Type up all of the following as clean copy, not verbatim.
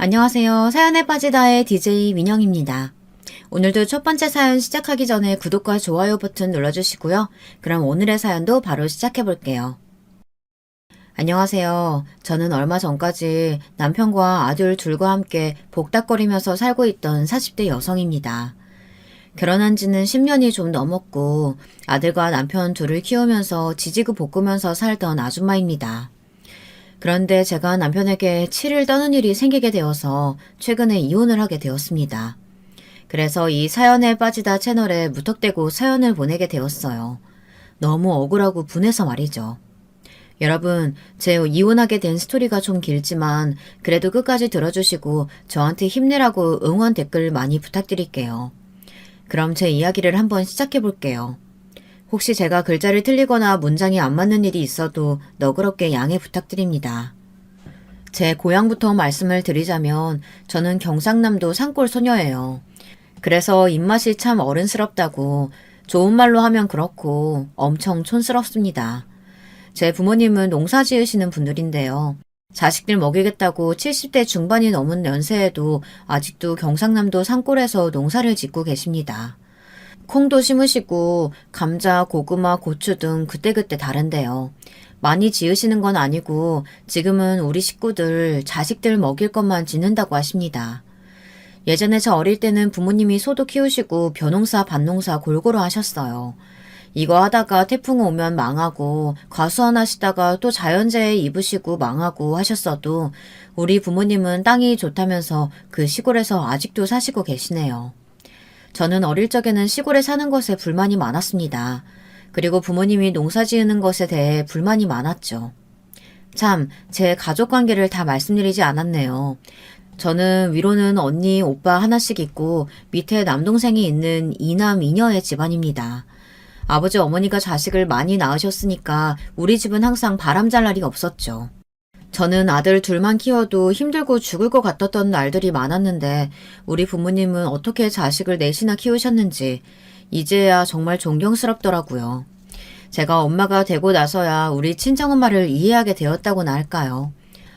안녕하세요. 사연에 빠지다의 DJ 민영입니다. 오늘도 첫 번째 사연 시작하기 전에 구독과 좋아요 버튼 눌러주시고요. 그럼 오늘의 사연도 바로 시작해 볼게요. 안녕하세요. 저는 얼마 전까지 남편과 아들 둘과 함께 복닥거리면서 살고 있던 40대 여성입니다. 결혼한 지는 10년이 좀 넘었고 아들과 남편 둘을 키우면서 지지고 볶으면서 살던 아줌마입니다. 그런데 제가 남편에게 치를 떠는 일이 생기게 되어서 최근에 이혼을 하게 되었습니다. 그래서 이 사연에 빠지다 채널에 무턱대고 사연을 보내게 되었어요. 너무 억울하고 분해서 말이죠. 여러분, 제 이혼하게 된 스토리가 좀 길지만 그래도 끝까지 들어주시고 저한테 힘내라고 응원 댓글 많이 부탁드릴게요. 그럼 제 이야기를 한번 시작해 볼게요. 혹시 제가 글자를 틀리거나 문장이 안 맞는 일이 있어도 너그럽게 양해 부탁드립니다. 제 고향부터 말씀을 드리자면 저는 경상남도 산골 소녀예요. 그래서 입맛이 참 어른스럽다고 좋은 말로 하면 그렇고 엄청 촌스럽습니다. 제 부모님은 농사 지으시는 분들인데요. 자식들 먹이겠다고 70대 중반이 넘은 연세에도 아직도 경상남도 산골에서 농사를 짓고 계십니다. 콩도 심으시고 감자, 고구마, 고추 등 그때그때 다른데요. 많이 지으시는 건 아니고 지금은 우리 식구들, 자식들 먹일 것만 짓는다고 하십니다. 예전에 저 어릴 때는 부모님이 소도 키우시고 벼농사, 밭농사 골고루 하셨어요. 이거 하다가 태풍 오면 망하고 과수원하시다가 또 자연재해 입으시고 망하고 하셨어도 우리 부모님은 땅이 좋다면서 그 시골에서 아직도 사시고 계시네요. 저는 어릴 적에는 시골에 사는 것에 불만이 많았습니다. 그리고 부모님이 농사 지으는 것에 대해 불만이 많았죠. 참, 제 가족관계를 다 말씀드리지 않았네요. 저는 위로는 언니, 오빠 하나씩 있고 밑에 남동생이 있는 이남 이녀의 집안입니다. 아버지 어머니가 자식을 많이 낳으셨으니까 우리 집은 항상 바람잘 날이 없었죠. 저는 아들 둘만 키워도 힘들고 죽을 것 같았던 날들이 많았는데 우리 부모님은 어떻게 자식을 넷이나 키우셨는지 이제야 정말 존경스럽더라고요. 제가 엄마가 되고 나서야 우리 친정엄마를 이해하게 되었다고나 할까요.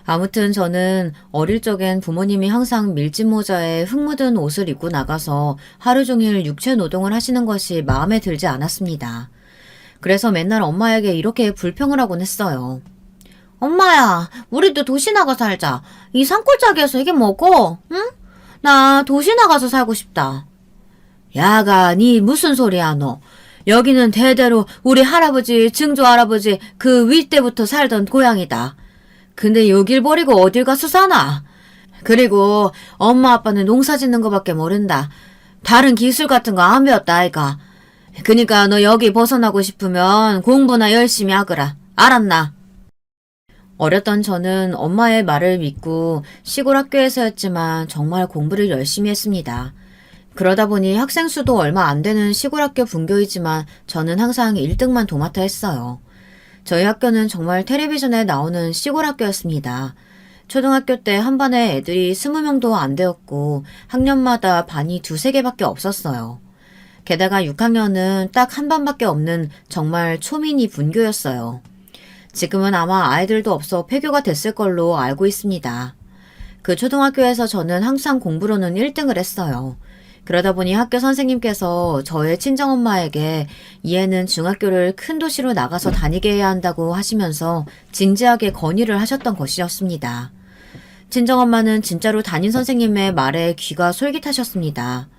아무튼 저는 어릴 적엔 부모님이 항상 밀짚 모자에 흙 묻은 옷을 입고 나가서 하루 종일 육체 노동을 하시는 것이 마음에 들지 않았습니다. 그래서 맨날 엄마에게 이렇게 불평을 하곤 했어요. 엄마야, 우리도 도시 나가 살자. 이 산골짜기에서 이게 뭐고? 응? 나 도시 나가서 살고 싶다. 야가, 니 무슨 소리야, 너. 여기는 대대로 우리 할아버지, 증조 할아버지 그 윗때부터 살던 고향이다. 근데 여길 버리고 어딜 가서 사나? 그리고 엄마 아빠는 농사 짓는 거밖에 모른다. 다른 기술 같은 거 안 배웠다, 아이가. 그니까 너 여기 벗어나고 싶으면 공부나 열심히 하거라. 알았나? 어렸던 저는 엄마의 말을 믿고 시골 학교에서였지만 정말 공부를 열심히 했습니다. 그러다 보니 학생 수도 얼마 안 되는 시골 학교 분교이지만 저는 항상 1등만 도맡아 했어요. 저희 학교는 정말 텔레비전에 나오는 시골 학교였습니다. 초등학교 때 한 반에 애들이 20명도 안 되었고 학년마다 반이 2~3개밖에 없었어요. 게다가 6학년은 딱 한 반밖에 없는 정말 초미니 분교였어요. 지금은 아마 아이들도 없어 폐교가 됐을 걸로 알고 있습니다. 그 초등학교에서 저는 항상 공부로는 1등을 했어요. 그러다 보니 학교 선생님께서 저의 친정엄마에게 이 애는 중학교를 큰 도시로 나가서 다니게 해야 한다고 하시면서 진지하게 건의를 하셨던 것이었습니다. 친정엄마는 진짜로 담임 선생님의 말에 귀가 솔깃하셨습니다.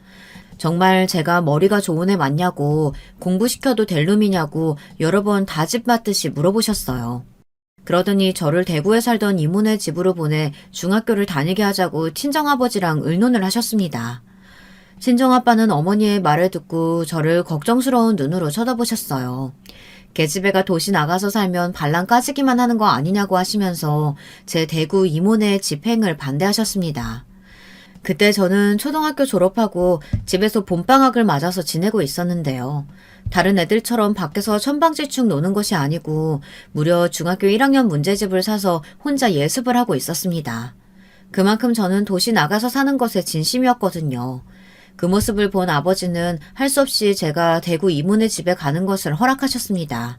정말 제가 머리가 좋은 애 맞냐고 공부시켜도 될 놈이냐고 여러 번 다집맞듯이 물어보셨어요. 그러더니 저를 대구에 살던 이모네 집으로 보내 중학교를 다니게 하자고 친정아버지랑 의논을 하셨습니다. 친정아빠는 어머니의 말을 듣고 저를 걱정스러운 눈으로 쳐다보셨어요. 계집애가 도시 나가서 살면 반란 까지기만 하는 거 아니냐고 하시면서 제 대구 이모네 집행을 반대하셨습니다. 그때 저는 초등학교 졸업하고 집에서 봄방학을 맞아서 지내고 있었는데요. 다른 애들처럼 밖에서 천방지축 노는 것이 아니고 무려 중학교 1학년 문제집을 사서 혼자 예습을 하고 있었습니다. 그만큼 저는 도시 나가서 사는 것에 진심이었거든요. 그 모습을 본 아버지는 할 수 없이 제가 대구 이모네 집에 가는 것을 허락하셨습니다.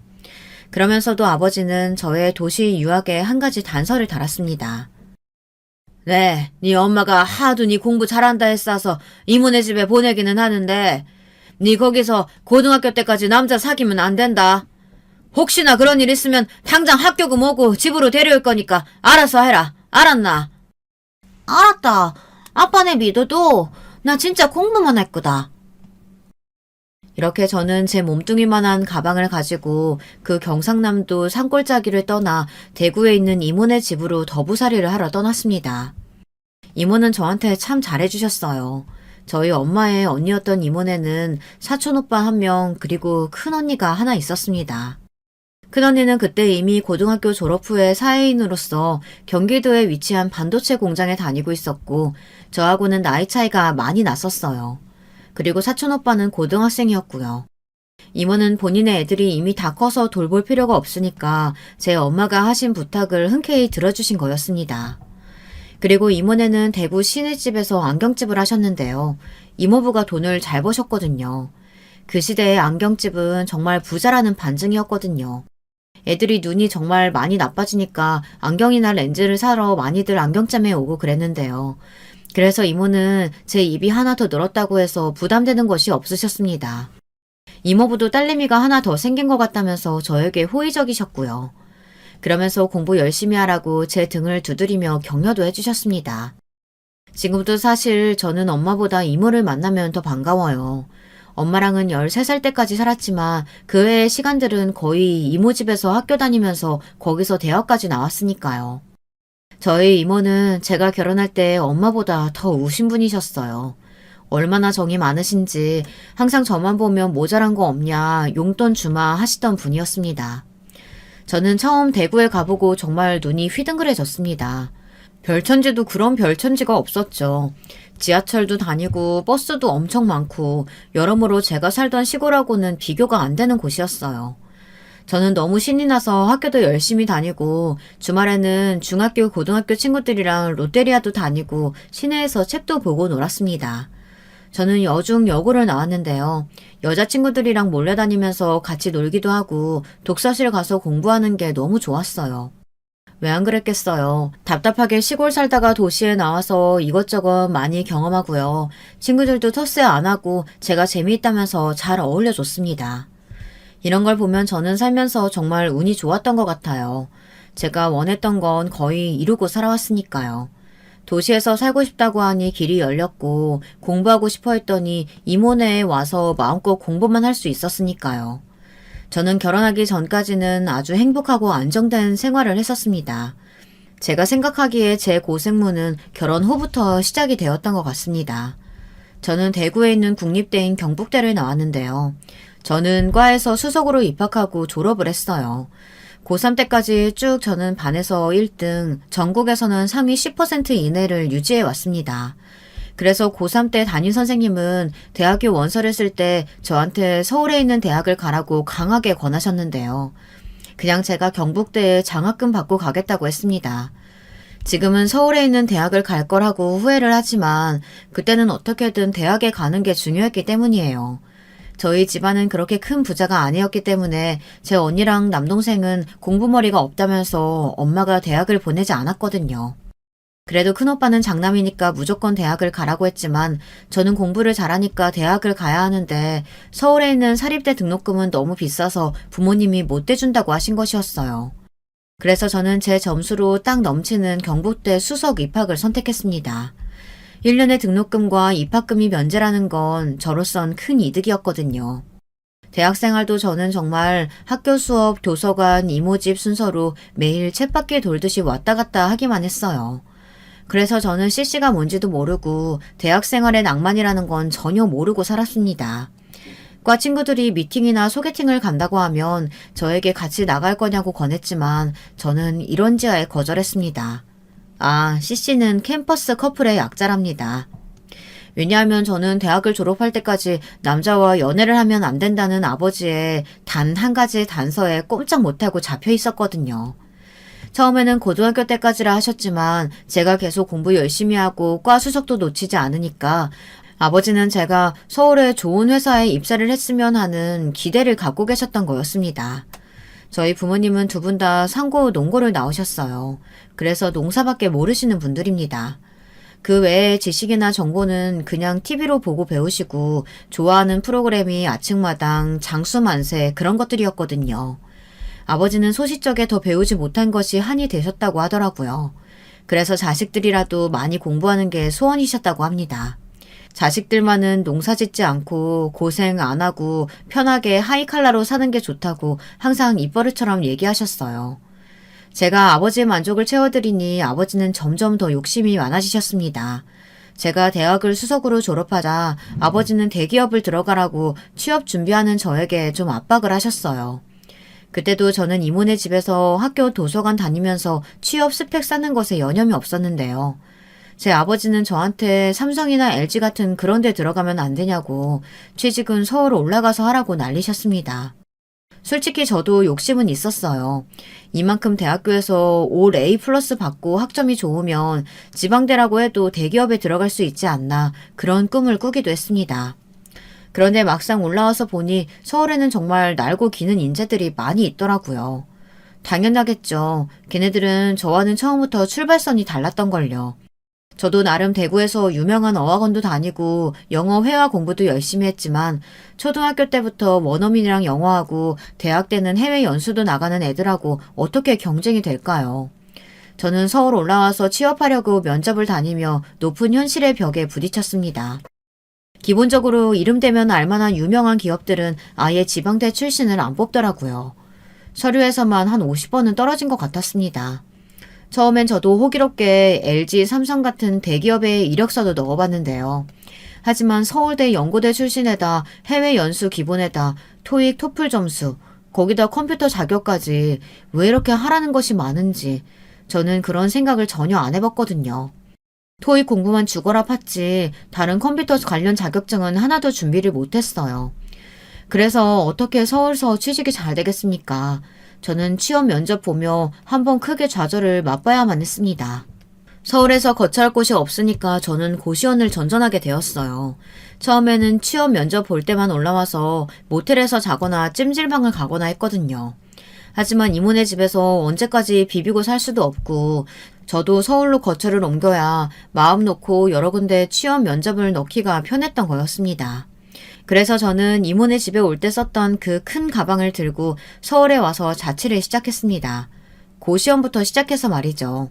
그러면서도 아버지는 저의 도시 유학에 한 가지 단서를 달았습니다. 네, 네 엄마가 하도 네 공부 잘한다 했어서 이모네 집에 보내기는 하는데 네 거기서 고등학교 때까지 남자 사귀면 안 된다. 혹시나 그런 일 있으면 당장 학교금 오고 집으로 데려올 거니까 알아서 해라. 알았나? 알았다. 아빠네 믿어도 나 진짜 공부만 할 거다. 이렇게 저는 제 몸뚱이만한 가방을 가지고 그 경상남도 산골짜기를 떠나 대구에 있는 이모네 집으로 더부살이를 하러 떠났습니다. 이모는 저한테 참 잘해주셨어요. 저희 엄마의 언니였던 이모네는 사촌오빠 한 명 그리고 큰언니가 하나 있었습니다. 큰언니는 그때 이미 고등학교 졸업 후에 사회인으로서 경기도에 위치한 반도체 공장에 다니고 있었고 저하고는 나이 차이가 많이 났었어요. 그리고 사촌오빠는 고등학생이었고요. 이모는 본인의 애들이 이미 다 커서 돌볼 필요가 없으니까 제 엄마가 하신 부탁을 흔쾌히 들어주신 거였습니다. 그리고 이모네는 대구 시내집에서 안경집을 하셨는데요. 이모부가 돈을 잘 버셨거든요. 그 시대의 안경집은 정말 부자라는 반증이었거든요. 애들이 눈이 정말 많이 나빠지니까 안경이나 렌즈를 사러 많이들 안경점에 오고 그랬는데요. 그래서 이모는 제 입이 하나 더 늘었다고 해서 부담되는 것이 없으셨습니다. 이모부도 딸내미가 하나 더 생긴 것 같다면서 저에게 호의적이셨고요. 그러면서 공부 열심히 하라고 제 등을 두드리며 격려도 해주셨습니다. 지금도 사실 저는 엄마보다 이모를 만나면 더 반가워요. 엄마랑은 13살 때까지 살았지만 그 외의 시간들은 거의 이모 집에서 학교 다니면서 거기서 대학까지 나왔으니까요. 저희 이모는 제가 결혼할 때 엄마보다 더 우신 분이셨어요. 얼마나 정이 많으신지 항상 저만 보면 모자란 거 없냐 용돈 주마 하시던 분이었습니다. 저는 처음 대구에 가보고 정말 눈이 휘둥그레졌습니다. 별천지도 그런 별천지가 없었죠. 지하철도 다니고 버스도 엄청 많고 여러모로 제가 살던 시골하고는 비교가 안 되는 곳이었어요. 저는 너무 신이 나서 학교도 열심히 다니고 주말에는 중학교, 고등학교 친구들이랑 롯데리아도 다니고 시내에서 책도 보고 놀았습니다. 저는 여중 여고를 나왔는데요. 여자친구들이랑 몰려다니면서 같이 놀기도 하고 독서실 가서 공부하는 게 너무 좋았어요. 왜 안 그랬겠어요. 답답하게 시골 살다가 도시에 나와서 이것저것 많이 경험하고요. 친구들도 텃세 안 하고 제가 재미있다면서 잘 어울려줬습니다. 이런 걸 보면 저는 살면서 정말 운이 좋았던 것 같아요. 제가 원했던 건 거의 이루고 살아왔으니까요. 도시에서 살고 싶다고 하니 길이 열렸고 공부하고 싶어 했더니 이모네에 와서 마음껏 공부만 할 수 있었으니까요. 저는 결혼하기 전까지는 아주 행복하고 안정된 생활을 했었습니다. 제가 생각하기에 제 고생문은 결혼 후부터 시작이 되었던 것 같습니다. 저는 대구에 있는 국립대인 경북대를 나왔는데요. 저는 과에서 수석으로 입학하고 졸업을 했어요. 고3 때까지 쭉 저는 반에서 1등, 전국에서는 상위 10% 이내를 유지해 왔습니다. 그래서 고3 때 담임 선생님은 대학교 원서를 쓸 때 저한테 서울에 있는 대학을 가라고 강하게 권하셨는데요. 그냥 제가 경북대에 장학금 받고 가겠다고 했습니다. 지금은 서울에 있는 대학을 갈 거라고 후회를 하지만 그때는 어떻게든 대학에 가는 게 중요했기 때문이에요. 저희 집안은 그렇게 큰 부자가 아니었기 때문에 제 언니랑 남동생은 공부머리가 없다면서 엄마가 대학을 보내지 않았거든요. 그래도 큰오빠는 장남이니까 무조건 대학을 가라고 했지만 저는 공부를 잘하니까 대학을 가야 하는데 서울에 있는 사립대 등록금은 너무 비싸서 부모님이 못 대준다고 하신 것이었어요. 그래서 저는 제 점수로 딱 넘치는 경북대 수석 입학을 선택했습니다. 1년의 등록금과 입학금이 면제라는 건 저로선 큰 이득이었거든요. 대학생활도 저는 정말 학교 수업, 도서관, 이모집 순서로 매일 쳇바퀴 돌듯이 왔다 갔다 하기만 했어요. 그래서 저는 CC가 뭔지도 모르고 대학생활의 낭만이라는 건 전혀 모르고 살았습니다. 과 친구들이 미팅이나 소개팅을 간다고 하면 저에게 같이 나갈 거냐고 권했지만 저는 이런지하에 거절했습니다. 아, CC는 캠퍼스 커플의 약자랍니다. 왜냐하면 저는 대학을 졸업할 때까지 남자와 연애를 하면 안 된다는 아버지의 단 한 가지 단서에 꼼짝 못하고 잡혀 있었거든요. 처음에는 고등학교 때까지라 하셨지만 제가 계속 공부 열심히 하고 과 수석도 놓치지 않으니까 아버지는 제가 서울의 좋은 회사에 입사를 했으면 하는 기대를 갖고 계셨던 거였습니다. 저희 부모님은 두 분 다 상고 농고를 나오셨어요. 그래서 농사밖에 모르시는 분들입니다. 그 외에 지식이나 정보는 그냥 TV로 보고 배우시고 좋아하는 프로그램이 아침마당, 장수만세 그런 것들이었거든요. 아버지는 소시적에 더 배우지 못한 것이 한이 되셨다고 하더라고요. 그래서 자식들이라도 많이 공부하는 게 소원이셨다고 합니다. 자식들만은 농사 짓지 않고 고생 안 하고 편하게 하이칼라로 사는 게 좋다고 항상 입버릇처럼 얘기하셨어요. 제가 아버지의 만족을 채워드리니 아버지는 점점 더 욕심이 많아지셨습니다. 제가 대학을 수석으로 졸업하자 아버지는 대기업을 들어가라고 취업 준비하는 저에게 좀 압박을 하셨어요. 그때도 저는 이모네 집에서 학교 도서관 다니면서 취업 스펙 쌓는 것에 여념이 없었는데요. 제 아버지는 저한테 삼성이나 LG 같은 그런 데 들어가면 안 되냐고 취직은 서울 올라가서 하라고 난리셨습니다. 솔직히 저도 욕심은 있었어요. 이만큼 대학교에서 올 A 플러스 받고 학점이 좋으면 지방대라고 해도 대기업에 들어갈 수 있지 않나 그런 꿈을 꾸기도 했습니다. 그런데 막상 올라와서 보니 서울에는 정말 날고 기는 인재들이 많이 있더라고요. 당연하겠죠. 걔네들은 저와는 처음부터 출발선이 달랐던걸요. 저도 나름 대구에서 유명한 어학원도 다니고 영어 회화 공부도 열심히 했지만 초등학교 때부터 원어민이랑 영어하고 대학 때는 해외 연수도 나가는 애들하고 어떻게 경쟁이 될까요? 저는 서울 올라와서 취업하려고 면접을 다니며 높은 현실의 벽에 부딪혔습니다. 기본적으로 이름 대면 알만한 유명한 기업들은 아예 지방대 출신을 안 뽑더라고요. 서류에서만 한 50번은 떨어진 것 같았습니다. 처음엔 저도 호기롭게 LG, 삼성 같은 대기업에 이력서도 넣어봤는데요. 하지만 서울대, 연고대 출신에다 해외 연수 기본에다 토익, 토플 점수, 거기다 컴퓨터 자격까지 왜 이렇게 하라는 것이 많은지 저는 그런 생각을 전혀 안 해봤거든요. 토익 공부만 죽어라 팠지 다른 컴퓨터 관련 자격증은 하나도 준비를 못했어요. 그래서 어떻게 서울서 취직이 잘 되겠습니까? 저는 취업 면접 보며 한번 크게 좌절을 맛봐야만 했습니다. 서울에서 거처할 곳이 없으니까 저는 고시원을 전전하게 되었어요. 처음에는 취업 면접 볼 때만 올라와서 모텔에서 자거나 찜질방을 가거나 했거든요. 하지만 이모네 집에서 언제까지 비비고 살 수도 없고 저도 서울로 거처를 옮겨야 마음 놓고 여러 군데 취업 면접을 넣기가 편했던 거였습니다. 그래서 저는 이모네 집에 올 때 썼던 그 큰 가방을 들고 서울에 와서 자취를 시작했습니다. 고시원부터 시작해서 말이죠.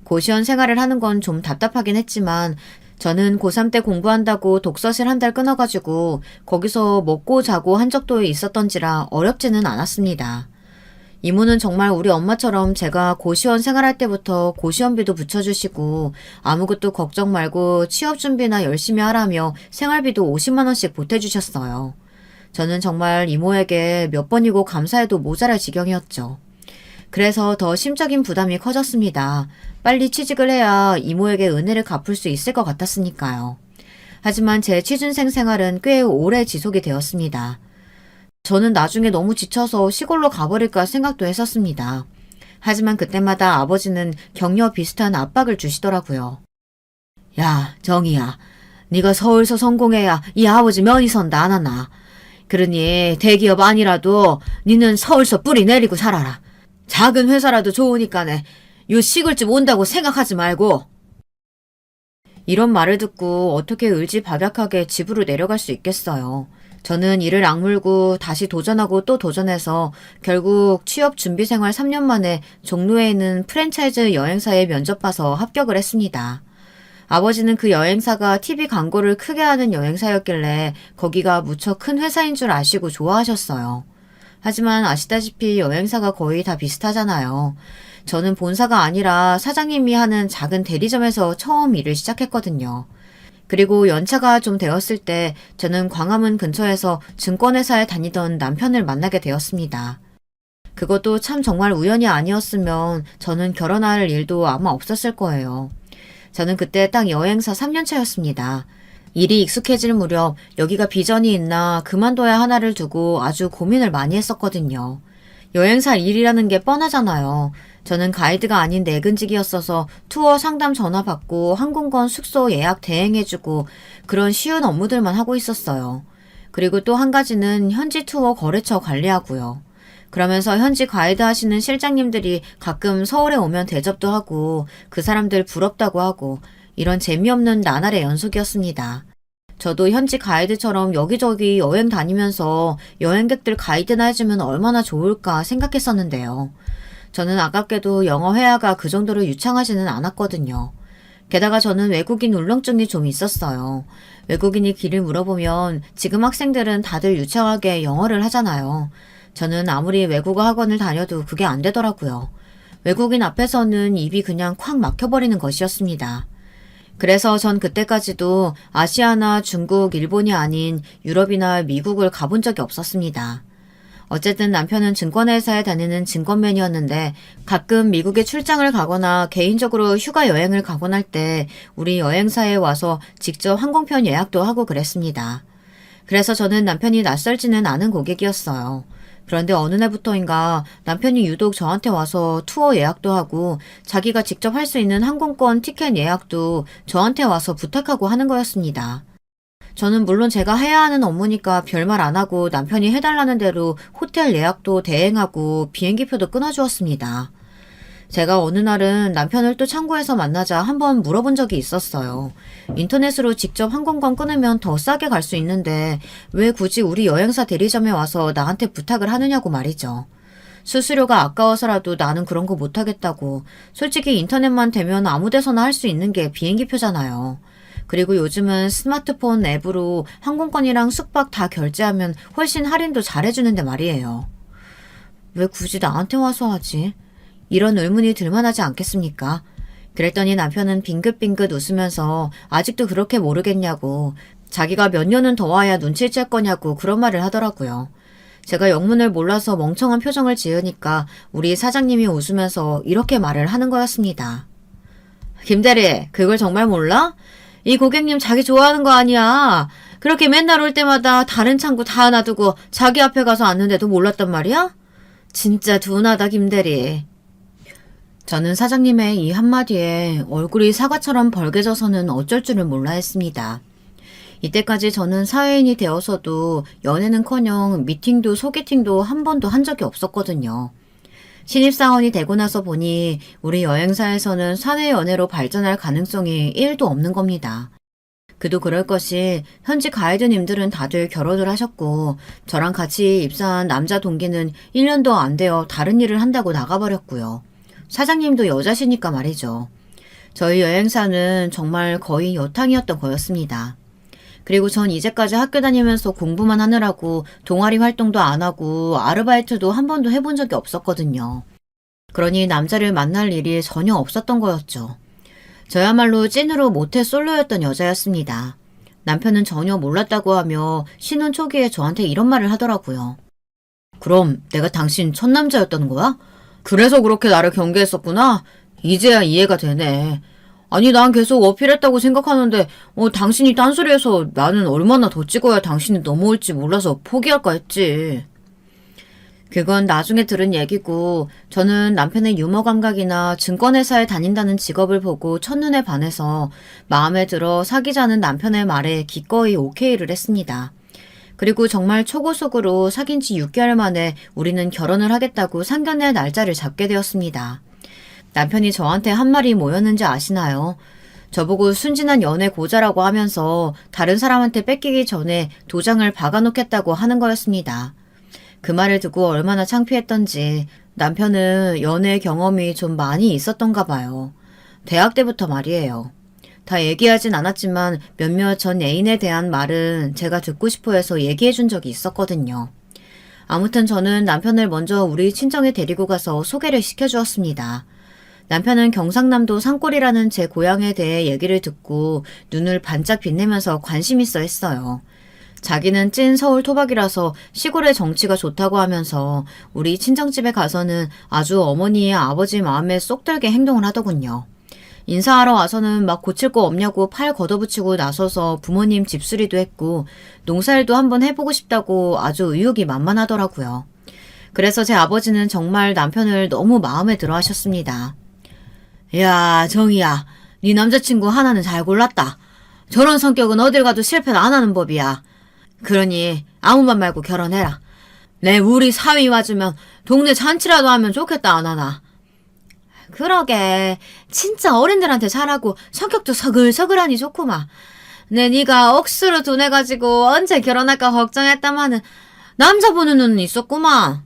고시원 생활을 하는 건 좀 답답하긴 했지만 저는 고3 때 공부한다고 독서실 한 달 끊어가지고 거기서 먹고 자고 한 적도 있었던지라 어렵지는 않았습니다. 이모는 정말 우리 엄마처럼 제가 고시원 생활할 때부터 고시원비도 붙여주시고 아무것도 걱정 말고 취업 준비나 열심히 하라며 생활비도 50만 원씩 보태주셨어요. 저는 정말 이모에게 몇 번이고 감사해도 모자랄 지경이었죠. 그래서 더 심적인 부담이 커졌습니다. 빨리 취직을 해야 이모에게 은혜를 갚을 수 있을 것 같았으니까요. 하지만 제 취준생 생활은 꽤 오래 지속이 되었습니다. 저는 나중에 너무 지쳐서 시골로 가버릴까 생각도 했었습니다. 하지만 그때마다 아버지는 격려 비슷한 압박을 주시더라고요. 야, 정희야. 네가 서울서 성공해야 이 아버지 면이 선다 안 하나. 그러니 대기업 아니라도 니는 서울서 뿌리 내리고 살아라. 작은 회사라도 좋으니까네. 요 시골집 온다고 생각하지 말고. 이런 말을 듣고 어떻게 을지박약하게 집으로 내려갈 수 있겠어요. 저는 이를 악물고 다시 도전하고 또 도전해서 결국 취업 준비 생활 3년 만에 종로에 있는 프랜차이즈 여행사에 면접 봐서 합격을 했습니다. 아버지는 그 여행사가 TV 광고를 크게 하는 여행사였길래 거기가 무척 큰 회사인 줄 아시고 좋아하셨어요. 하지만 아시다시피 여행사가 거의 다 비슷하잖아요. 저는 본사가 아니라 사장님이 하는 작은 대리점에서 처음 일을 시작했거든요. 그리고 연차가 좀 되었을 때 저는 광화문 근처에서 증권회사에 다니던 남편을 만나게 되었습니다. 그것도 참 정말 우연이 아니었으면 저는 결혼할 일도 아마 없었을 거예요. 저는 그때 딱 여행사 3년 차였습니다. 일이 익숙해질 무렵 여기가 비전이 있나 그만둬야 하나를 두고 아주 고민을 많이 했었거든요. 여행사 일이라는 게 뻔하잖아요. 저는 가이드가 아닌 내근직이었어서 투어 상담 전화 받고 항공권 숙소 예약 대행해주고 그런 쉬운 업무들만 하고 있었어요. 그리고 또 한 가지는 현지 투어 거래처 관리하고요. 그러면서 현지 가이드 하시는 실장님들이 가끔 서울에 오면 대접도 하고 그 사람들 부럽다고 하고 이런 재미없는 나날의 연속이었습니다. 저도 현지 가이드처럼 여기저기 여행 다니면서 여행객들 가이드나 해주면 얼마나 좋을까 생각했었는데요. 저는 아깝게도 영어 회화가 그 정도로 유창하지는 않았거든요. 게다가 저는 외국인 울렁증이 좀 있었어요. 외국인이 길을 물어보면 지금 학생들은 다들 유창하게 영어를 하잖아요. 저는 아무리 외국어 학원을 다녀도 그게 안 되더라고요. 외국인 앞에서는 입이 그냥 콱 막혀버리는 것이었습니다. 그래서 전 그때까지도 아시아나 중국, 일본이 아닌 유럽이나 미국을 가본 적이 없었습니다. 어쨌든 남편은 증권회사에 다니는 증권맨이었는데 가끔 미국에 출장을 가거나 개인적으로 휴가 여행을 가곤 할 때 우리 여행사에 와서 직접 항공편 예약도 하고 그랬습니다. 그래서 저는 남편이 낯설지는 않은 고객이었어요. 그런데 어느 날부터인가 남편이 유독 저한테 와서 투어 예약도 하고 자기가 직접 할 수 있는 항공권 티켓 예약도 저한테 와서 부탁하고 하는 거였습니다. 저는 물론 제가 해야 하는 업무니까 별말 안 하고 남편이 해달라는 대로 호텔 예약도 대행하고 비행기표도 끊어주었습니다. 제가 어느 날은 남편을 또 창구에서 만나자 한번 물어본 적이 있었어요. 인터넷으로 직접 항공권 끊으면 더 싸게 갈 수 있는데 왜 굳이 우리 여행사 대리점에 와서 나한테 부탁을 하느냐고 말이죠. 수수료가 아까워서라도 나는 그런 거 못하겠다고. 솔직히 인터넷만 되면 아무 데서나 할 수 있는 게 비행기표잖아요. 그리고 요즘은 스마트폰 앱으로 항공권이랑 숙박 다 결제하면 훨씬 할인도 잘해주는데 말이에요. 왜 굳이 나한테 와서 하지? 이런 의문이 들만하지 않겠습니까? 그랬더니 남편은 빙긋빙긋 웃으면서 아직도 그렇게 모르겠냐고, 자기가 몇 년은 더 와야 눈치챌 거냐고 그런 말을 하더라고요. 제가 영문을 몰라서 멍청한 표정을 지으니까 우리 사장님이 웃으면서 이렇게 말을 하는 거였습니다. 김대리, 그걸 정말 몰라? 이 고객님 자기 좋아하는 거 아니야. 그렇게 맨날 올 때마다 다른 창구 다 놔두고 자기 앞에 가서 앉는데도 몰랐단 말이야? 진짜 둔하다, 김대리. 저는 사장님의 이 한마디에 얼굴이 사과처럼 벌개져서는 어쩔 줄을 몰라 했습니다. 이때까지 저는 사회인이 되어서도 연애는커녕 미팅도 소개팅도 한 번도 한 적이 없었거든요. 신입사원이 되고 나서 보니 우리 여행사에서는 사내 연애로 발전할 가능성이 1도 없는 겁니다. 그도 그럴 것이 현지 가이드님들은 다들 결혼을 하셨고 저랑 같이 입사한 남자 동기는 1년도 안 되어 다른 일을 한다고 나가버렸고요. 사장님도 여자시니까 말이죠. 저희 여행사는 정말 거의 여탕이었던 거였습니다. 그리고 전 이제까지 학교 다니면서 공부만 하느라고 동아리 활동도 안 하고 아르바이트도 한 번도 해본 적이 없었거든요. 그러니 남자를 만날 일이 전혀 없었던 거였죠. 저야말로 찐으로 모태 솔로였던 여자였습니다. 남편은 전혀 몰랐다고 하며 신혼 초기에 저한테 이런 말을 하더라고요. 그럼 내가 당신 첫 남자였던 거야? 그래서 그렇게 나를 경계했었구나? 이제야 이해가 되네. 아니 난 계속 어필했다고 생각하는데 당신이 딴소리해서 나는 얼마나 더 찍어야 당신이 넘어올지 몰라서 포기할까 했지. 그건 나중에 들은 얘기고 저는 남편의 유머 감각이나 증권회사에 다닌다는 직업을 보고 첫눈에 반해서 마음에 들어 사귀자는 남편의 말에 기꺼이 오케이를 했습니다. 그리고 정말 초고속으로 사귄 지 6개월 만에 우리는 결혼을 하겠다고 상견례 날짜를 잡게 되었습니다. 남편이 저한테 한 말이 뭐였는지 아시나요? 저보고 순진한 연애 고자라고 하면서 다른 사람한테 뺏기기 전에 도장을 박아놓겠다고 하는 거였습니다. 그 말을 듣고 얼마나 창피했던지 남편은 연애 경험이 좀 많이 있었던가 봐요. 대학 때부터 말이에요. 다 얘기하진 않았지만 몇몇 전 애인에 대한 말은 제가 듣고 싶어 해서 얘기해 준 적이 있었거든요. 아무튼 저는 남편을 먼저 우리 친정에 데리고 가서 소개를 시켜주었습니다. 남편은 경상남도 산골이라는 제 고향에 대해 얘기를 듣고 눈을 반짝 빛내면서 관심 있어 했어요. 자기는 찐 서울 토박이라서 시골의 정치가 좋다고 하면서 우리 친정집에 가서는 아주 어머니의 아버지 마음에 쏙 들게 행동을 하더군요. 인사하러 와서는 막 고칠 거 없냐고 팔 걷어붙이고 나서서 부모님 집수리도 했고 농사일도 한번 해보고 싶다고 아주 의욕이 만만하더라고요. 그래서 제 아버지는 정말 남편을 너무 마음에 들어 하셨습니다. 야, 정희야, 네 남자친구 하나는 잘 골랐다. 저런 성격은 어딜 가도 실패는 안 하는 법이야. 그러니 아무 말 말고 결혼해라. 내 우리 사위 와주면 동네 잔치라도 하면 좋겠다 안 하나. 그러게 진짜 어른들한테 잘하고 성격도 서글서글하니 좋구만. 내 네가 억수로 둔해가지고 언제 결혼할까 걱정했다마는 남자 보는 눈은 있었구만.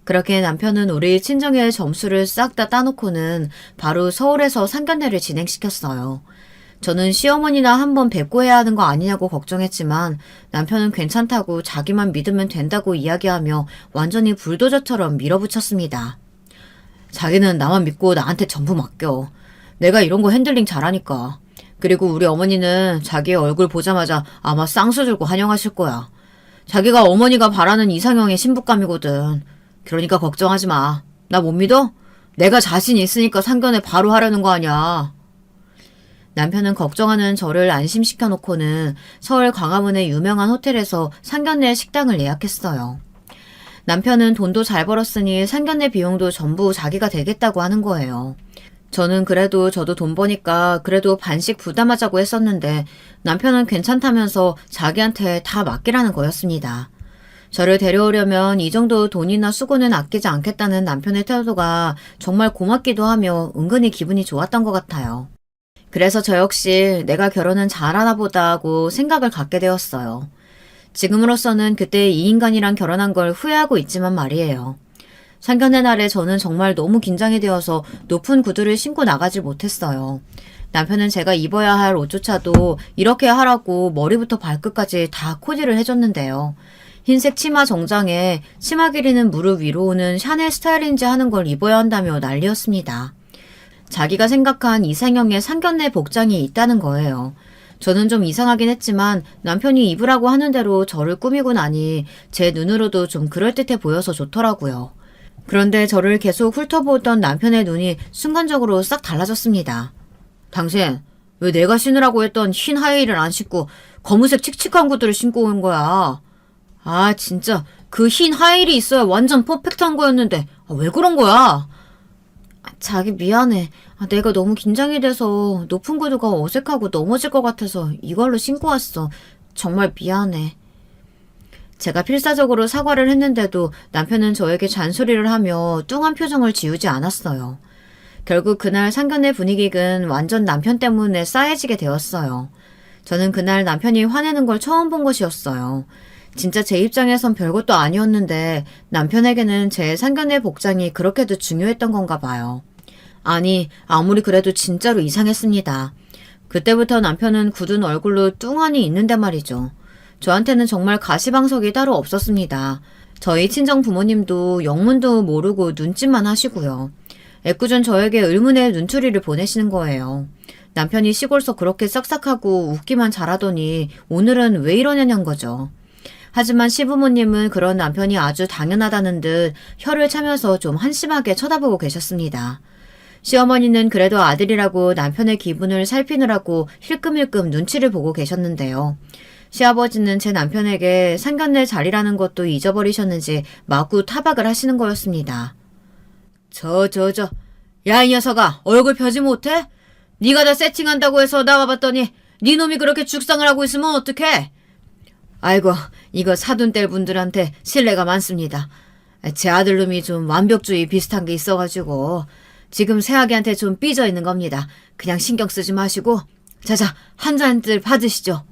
그렇게 남편은 우리 친정의 점수를 싹 다 따놓고는 바로 서울에서 상견례를 진행시켰어요. 저는 시어머니나 한번 뵙고 해야 하는 거 아니냐고 걱정했지만 남편은 괜찮다고 자기만 믿으면 된다고 이야기하며 완전히 불도저처럼 밀어붙였습니다. 자기는 나만 믿고 나한테 전부 맡겨. 내가 이런 거 핸들링 잘하니까. 그리고 우리 어머니는 자기의 얼굴 보자마자 아마 쌍수 들고 환영하실 거야. 자기가 어머니가 바라는 이상형의 신부감이거든. 그러니까 걱정하지 마. 나 못 믿어? 내가 자신 있으니까 상견례 바로 하려는 거 아니야. 남편은 걱정하는 저를 안심시켜 놓고는 서울 광화문의 유명한 호텔에서 상견례 식당을 예약했어요. 남편은 돈도 잘 벌었으니 상견례 비용도 전부 자기가 대겠다고 하는 거예요. 저는 그래도 저도 돈 버니까 그래도 반씩 부담하자고 했었는데 남편은 괜찮다면서 자기한테 다 맡기라는 거였습니다. 저를 데려오려면 이 정도 돈이나 수고는 아끼지 않겠다는 남편의 태도가 정말 고맙기도 하며 은근히 기분이 좋았던 것 같아요. 그래서 저 역시 내가 결혼은 잘하나 보다 하고 생각을 갖게 되었어요. 지금으로서는 그때 이 인간이랑 결혼한 걸 후회하고 있지만 말이에요. 상견례 날에 저는 정말 너무 긴장이 되어서 높은 구두를 신고 나가질 못했어요. 남편은 제가 입어야 할 옷조차도 이렇게 하라고 머리부터 발끝까지 다 코디를 해줬는데요. 흰색 치마 정장에 치마 길이는 무릎 위로 오는 샤넬 스타일인지 하는 걸 입어야 한다며 난리였습니다. 자기가 생각한 이상형의 상견례 복장이 있다는 거예요. 저는 좀 이상하긴 했지만 남편이 입으라고 하는 대로 저를 꾸미고 나니 제 눈으로도 좀 그럴듯해 보여서 좋더라고요. 그런데 저를 계속 훑어보던 남편의 눈이 순간적으로 싹 달라졌습니다. 당신, 왜 내가 신으라고 했던 흰 하이힐을 안 신고 검은색 칙칙한 구두를 신고 온 거야? 아, 진짜 그 흰 하이힐이 있어야 완전 퍼펙트한 거였는데 왜 그런 거야? 자기 미안해. 내가 너무 긴장이 돼서 높은 구두가 어색하고 넘어질 것 같아서 이걸로 신고 왔어. 정말 미안해. 제가 필사적으로 사과를 했는데도 남편은 저에게 잔소리를 하며 뚱한 표정을 지우지 않았어요. 결국 그날 상견례 분위기는 완전 남편 때문에 싸해지게 되었어요. 저는 그날 남편이 화내는 걸 처음 본 것이었어요. 진짜 제 입장에선 별것도 아니었는데 남편에게는 제 상견례 복장이 그렇게도 중요했던 건가 봐요. 아니, 아무리 그래도 진짜로 이상했습니다. 그때부터 남편은 굳은 얼굴로 뚱하니 있는데 말이죠. 저한테는 정말 가시방석이 따로 없었습니다. 저희 친정 부모님도 영문도 모르고 눈짓만 하시고요. 애꿎은 저에게 의문의 눈초리를 보내시는 거예요. 남편이 시골서 그렇게 싹싹하고 웃기만 잘하더니 오늘은 왜 이러냐는 거죠. 하지만 시부모님은 그런 남편이 아주 당연하다는 듯 혀를 차면서 좀 한심하게 쳐다보고 계셨습니다. 시어머니는 그래도 아들이라고 남편의 기분을 살피느라고 힐끔힐끔 눈치를 보고 계셨는데요. 시아버지는 제 남편에게 상견례 자리라는 것도 잊어버리셨는지 마구 타박을 하시는 거였습니다. 야, 이 녀석아, 얼굴 펴지 못해? 네가 다 세팅한다고 해서 나가봤더니 네 놈이 그렇게 죽상을 하고 있으면 어떡해? 아이고, 이거 사돈딸 분들한테 신뢰가 많습니다. 제 아들놈이 좀 완벽주의 비슷한 게 있어가지고 지금 새아기한테 좀 삐져 있는 겁니다. 그냥 신경 쓰지 마시고 자자, 한 잔들 받으시죠.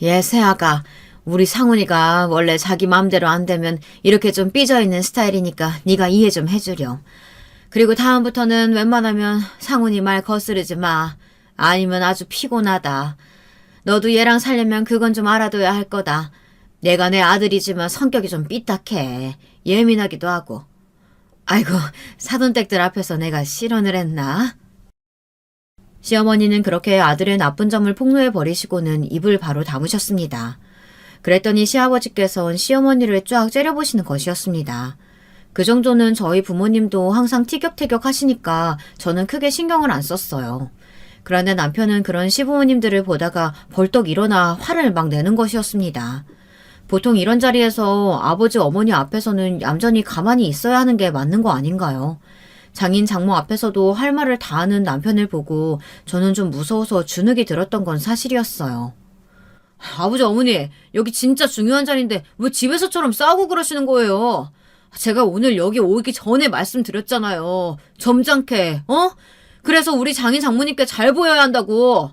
예, 새아가, 우리 상훈이가 원래 자기 마음대로 안 되면 이렇게 좀 삐져 있는 스타일이니까 네가 이해 좀 해주렴. 그리고 다음부터는 웬만하면 상훈이 말 거스르지 마. 아니면 아주 피곤하다. 너도 얘랑 살려면 그건 좀 알아둬야 할 거다. 내가 내 아들이지만 성격이 좀 삐딱해. 예민하기도 하고. 아이고, 사돈댁들 앞에서 내가 실언을 했나? 시어머니는 그렇게 아들의 나쁜 점을 폭로해 버리시고는 입을 바로 다무셨습니다. 그랬더니 시아버지께서는 시어머니를 쫙 째려보시는 것이었습니다. 그 정도는 저희 부모님도 항상 티격태격 하시니까 저는 크게 신경을 안 썼어요. 그런데 남편은 그런 시부모님들을 보다가 벌떡 일어나 화를 막 내는 것이었습니다. 보통 이런 자리에서 아버지 어머니 앞에서는 얌전히 가만히 있어야 하는 게 맞는 거 아닌가요? 장인 장모 앞에서도 할 말을 다 하는 남편을 보고 저는 좀 무서워서 주눅이 들었던 건 사실이었어요. 아버지 어머니, 여기 진짜 중요한 자리인데 왜 집에서처럼 싸우고 그러시는 거예요? 제가 오늘 여기 오기 전에 말씀드렸잖아요. 점잖게, 그래서 우리 장인 장모님께 잘 보여야 한다고.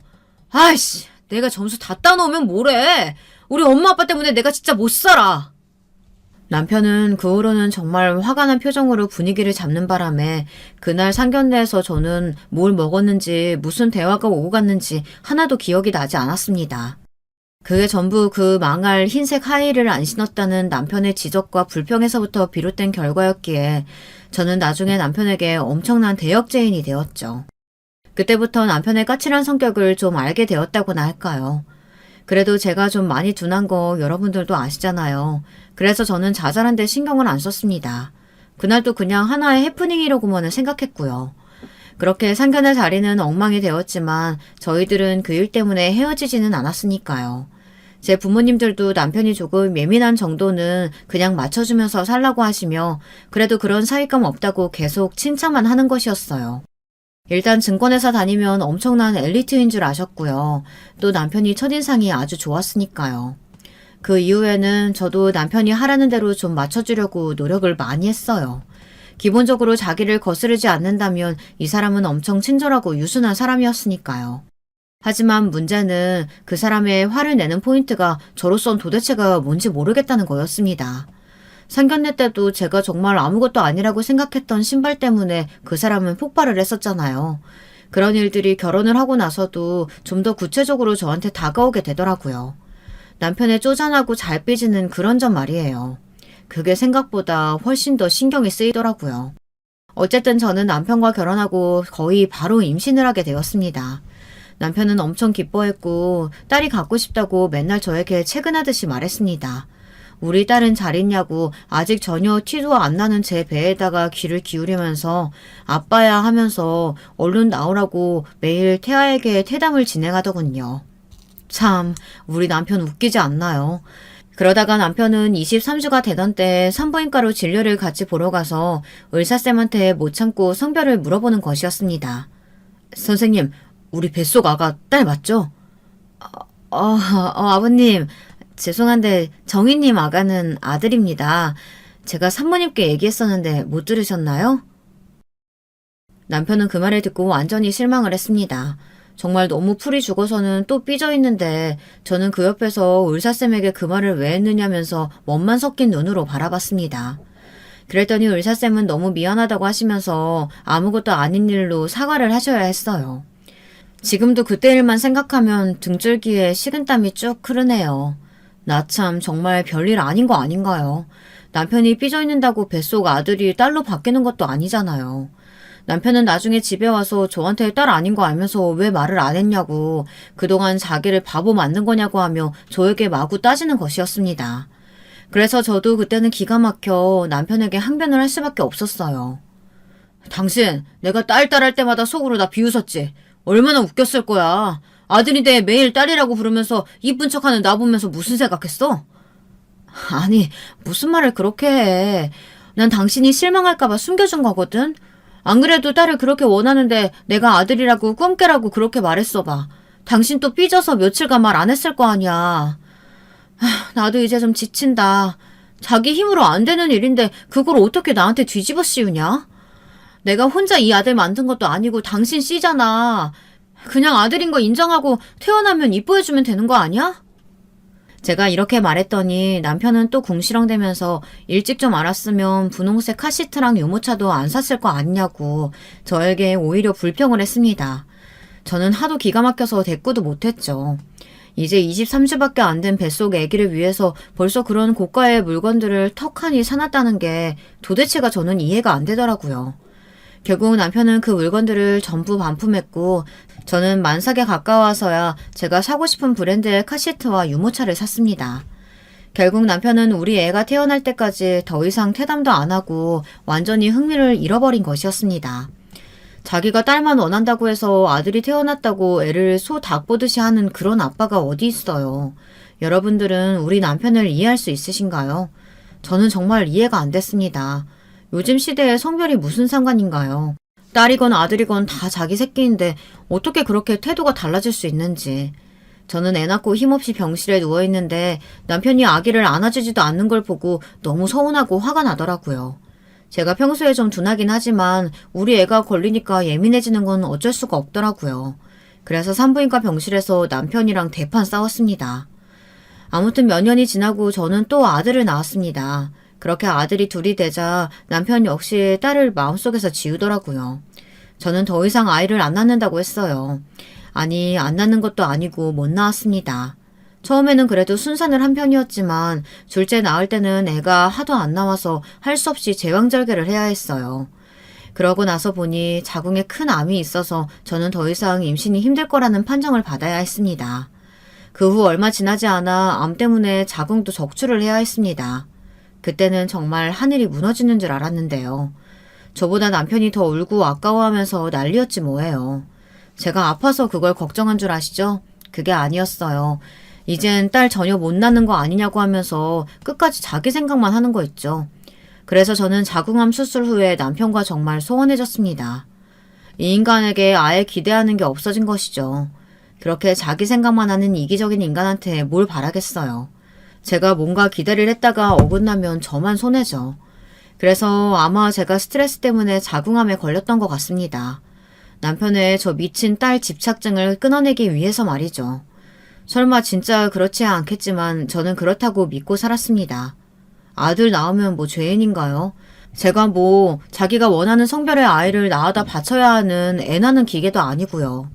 아이씨, 내가 점수 다 따놓으면 뭐래. 우리 엄마 아빠 때문에 내가 진짜 못 살아. 남편은 그 후로는 정말 화가 난 표정으로 분위기를 잡는 바람에 그날 상견례에서 저는 뭘 먹었는지 무슨 대화가 오고 갔는지 하나도 기억이 나지 않았습니다. 그게 전부 그 망할 흰색 하이힐을 안 신었다는 남편의 지적과 불평에서부터 비롯된 결과였기에 저는 나중에 남편에게 엄청난 대역죄인이 되었죠. 그때부터 남편의 까칠한 성격을 좀 알게 되었다고나 할까요. 그래도 제가 좀 많이 둔한 거 여러분들도 아시잖아요. 그래서 저는 자잘한데 신경을 안 썼습니다. 그날도 그냥 하나의 해프닝이라고만 생각했고요. 그렇게 상견례 자리는 엉망이 되었지만 저희들은 그 일 때문에 헤어지지는 않았으니까요. 제 부모님들도 남편이 조금 예민한 정도는 그냥 맞춰주면서 살라고 하시며 그래도 그런 사윗감 없다고 계속 칭찬만 하는 것이었어요. 일단 증권회사 다니면 엄청난 엘리트인 줄 아셨고요. 또 남편이 첫인상이 아주 좋았으니까요. 그 이후에는 저도 남편이 하라는 대로 좀 맞춰주려고 노력을 많이 했어요. 기본적으로 자기를 거스르지 않는다면 이 사람은 엄청 친절하고 유순한 사람이었으니까요. 하지만 문제는 그 사람의 화를 내는 포인트가 저로선 도대체가 뭔지 모르겠다는 거였습니다. 상견례 때도 제가 정말 아무것도 아니라고 생각했던 신발 때문에 그 사람은 폭발을 했었잖아요. 그런 일들이 결혼을 하고 나서도 좀 더 구체적으로 저한테 다가오게 되더라고요. 남편의 쪼잔하고 잘 삐지는 그런 점 말이에요. 그게 생각보다 훨씬 더 신경이 쓰이더라고요. 어쨌든 저는 남편과 결혼하고 거의 바로 임신을 하게 되었습니다. 남편은 엄청 기뻐했고 딸이 갖고 싶다고 맨날 저에게 채근하듯이 말했습니다. 우리 딸은 잘 있냐고 아직 전혀 티도 안 나는 제 배에다가 귀를 기울이면서 아빠야 하면서 얼른 나오라고 매일 태아에게 퇴담을 진행하더군요. 참, 우리 남편 웃기지 않나요? 그러다가 남편은 23주가 되던 때 산부인과로 진료를 같이 보러 가서 의사쌤한테 못 참고 성별을 물어보는 것이었습니다. 선생님, 우리 뱃속 아가 딸 맞죠? 아버님, 죄송한데 정희님 아가는 아들입니다. 제가 산모님께 얘기했었는데 못 들으셨나요? 남편은 그 말을 듣고 완전히 실망을 했습니다. 정말 너무 풀이 죽어서는 또 삐져 있는데 저는 그 옆에서 의사쌤에게 그 말을 왜 했느냐면서 멋만 섞인 눈으로 바라봤습니다. 그랬더니 의사쌤은 너무 미안하다고 하시면서 아무것도 아닌 일로 사과를 하셔야 했어요. 지금도 그때 일만 생각하면 등줄기에 식은땀이 쭉 흐르네요. 나 참 정말 별일 아닌 거 아닌가요? 남편이 삐져 있는다고 뱃속 아들이 딸로 바뀌는 것도 아니잖아요. 남편은 나중에 집에 와서 저한테 딸 아닌 거 알면서 왜 말을 안 했냐고 그동안 자기를 바보 만든 거냐고 하며 저에게 마구 따지는 것이었습니다. 그래서 저도 그때는 기가 막혀 남편에게 항변을 할 수밖에 없었어요. 당신 내가 딸 할 때마다 속으로 나 비웃었지. 얼마나 웃겼을 거야. 아들인데 매일 딸이라고 부르면서 이쁜 척하는 나 보면서 무슨 생각했어? 아니, 무슨 말을 그렇게 해. 난 당신이 실망할까봐 숨겨준 거거든. 안 그래도 딸을 그렇게 원하는데 내가 아들이라고 꿈깨라고 그렇게 말했어 봐. 당신 또 삐져서 며칠간 말 안 했을 거 아니야. 나도 이제 좀 지친다. 자기 힘으로 안 되는 일인데 그걸 어떻게 나한테 뒤집어 씌우냐? 내가 혼자 이 아들 만든 것도 아니고 당신 씨잖아. 그냥 아들인 거 인정하고 태어나면 이뻐해주면 되는 거 아니야? 제가 이렇게 말했더니 남편은 또 궁시렁대면서 일찍 좀 알았으면 분홍색 카시트랑 유모차도 안 샀을 거 아니냐고 저에게 오히려 불평을 했습니다. 저는 하도 기가 막혀서 대꾸도 못했죠. 이제 23주밖에 안 된 뱃속 아기를 위해서 벌써 그런 고가의 물건들을 턱하니 사놨다는 게 도대체가 저는 이해가 안 되더라고요. 결국 남편은 그 물건들을 전부 반품했고 저는 만삭에 가까워서야 제가 사고 싶은 브랜드의 카시트와 유모차를 샀습니다. 결국 남편은 우리 애가 태어날 때까지 더 이상 퇴담도 안 하고 완전히 흥미를 잃어버린 것이었습니다. 자기가 딸만 원한다고 해서 아들이 태어났다고 애를 소 닭 보듯이 하는 그런 아빠가 어디 있어요. 여러분들은 우리 남편을 이해할 수 있으신가요? 저는 정말 이해가 안 됐습니다. 요즘 시대에 성별이 무슨 상관인가요? 딸이건 아들이건 다 자기 새끼인데 어떻게 그렇게 태도가 달라질 수 있는지. 저는 애 낳고 힘없이 병실에 누워있는데 남편이 아기를 안아주지도 않는 걸 보고 너무 서운하고 화가 나더라고요. 제가 평소에 좀 둔하긴 하지만 우리 애가 걸리니까 예민해지는 건 어쩔 수가 없더라고요. 그래서 산부인과 병실에서 남편이랑 대판 싸웠습니다. 아무튼 몇 년이 지나고 저는 또 아들을 낳았습니다. 그렇게 아들이 둘이 되자 남편 역시 딸을 마음속에서 지우더라고요. 저는 더 이상 아이를 안 낳는다고 했어요. 아니, 안 낳는 것도 아니고 못 낳았습니다. 처음에는 그래도 순산을 한 편이었지만 둘째 낳을 때는 애가 하도 안 나와서 할 수 없이 제왕절개를 해야 했어요. 그러고 나서 보니 자궁에 큰 암이 있어서 저는 더 이상 임신이 힘들 거라는 판정을 받아야 했습니다. 그 후 얼마 지나지 않아 암 때문에 자궁도 적출을 해야 했습니다. 그때는 정말 하늘이 무너지는 줄 알았는데요. 저보다 남편이 더 울고 아까워하면서 난리였지 뭐예요. 제가 아파서 그걸 걱정한 줄 아시죠? 그게 아니었어요. 이젠 딸 전혀 못 낳는 거 아니냐고 하면서 끝까지 자기 생각만 하는 거 있죠. 그래서 저는 자궁암 수술 후에 남편과 정말 소원해졌습니다. 이 인간에게 아예 기대하는 게 없어진 것이죠. 그렇게 자기 생각만 하는 이기적인 인간한테 뭘 바라겠어요. 제가 뭔가 기대를 했다가 어긋나면 저만 손해죠. 그래서 아마 제가 스트레스 때문에 자궁암에 걸렸던 것 같습니다. 남편의 저 미친 딸 집착증을 끊어내기 위해서 말이죠. 설마 진짜 그렇지 않겠지만 저는 그렇다고 믿고 살았습니다. 아들 낳으면 뭐 죄인인가요? 제가 뭐 자기가 원하는 성별의 아이를 낳아다 바쳐야 하는 애 낳는 기계도 아니고요.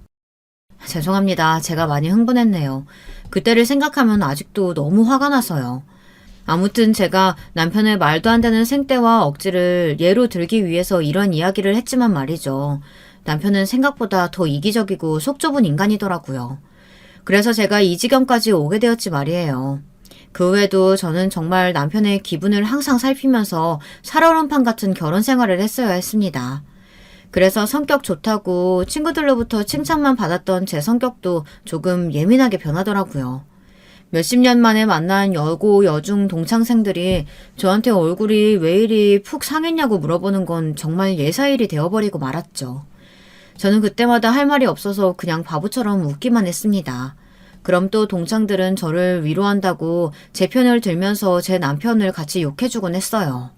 죄송합니다. 제가 많이 흥분했네요. 그때를 생각하면 아직도 너무 화가 나서요. 아무튼 제가 남편의 말도 안 되는 생떼와 억지를 예로 들기 위해서 이런 이야기를 했지만 말이죠. 남편은 생각보다 더 이기적이고 속 좁은 인간이더라고요. 그래서 제가 이 지경까지 오게 되었지 말이에요. 그 후에도 저는 정말 남편의 기분을 항상 살피면서 살얼음판 같은 결혼 생활을 했어야 했습니다. 그래서 성격 좋다고 친구들로부터 칭찬만 받았던 제 성격도 조금 예민하게 변하더라고요. 몇십 년 만에 만난 여고, 여중 동창생들이 저한테 얼굴이 왜 이리 푹 상했냐고 물어보는 건 정말 예사일이 되어버리고 말았죠. 저는 그때마다 할 말이 없어서 그냥 바보처럼 웃기만 했습니다. 그럼 또 동창들은 저를 위로한다고 제 편을 들면서 제 남편을 같이 욕해주곤 했어요.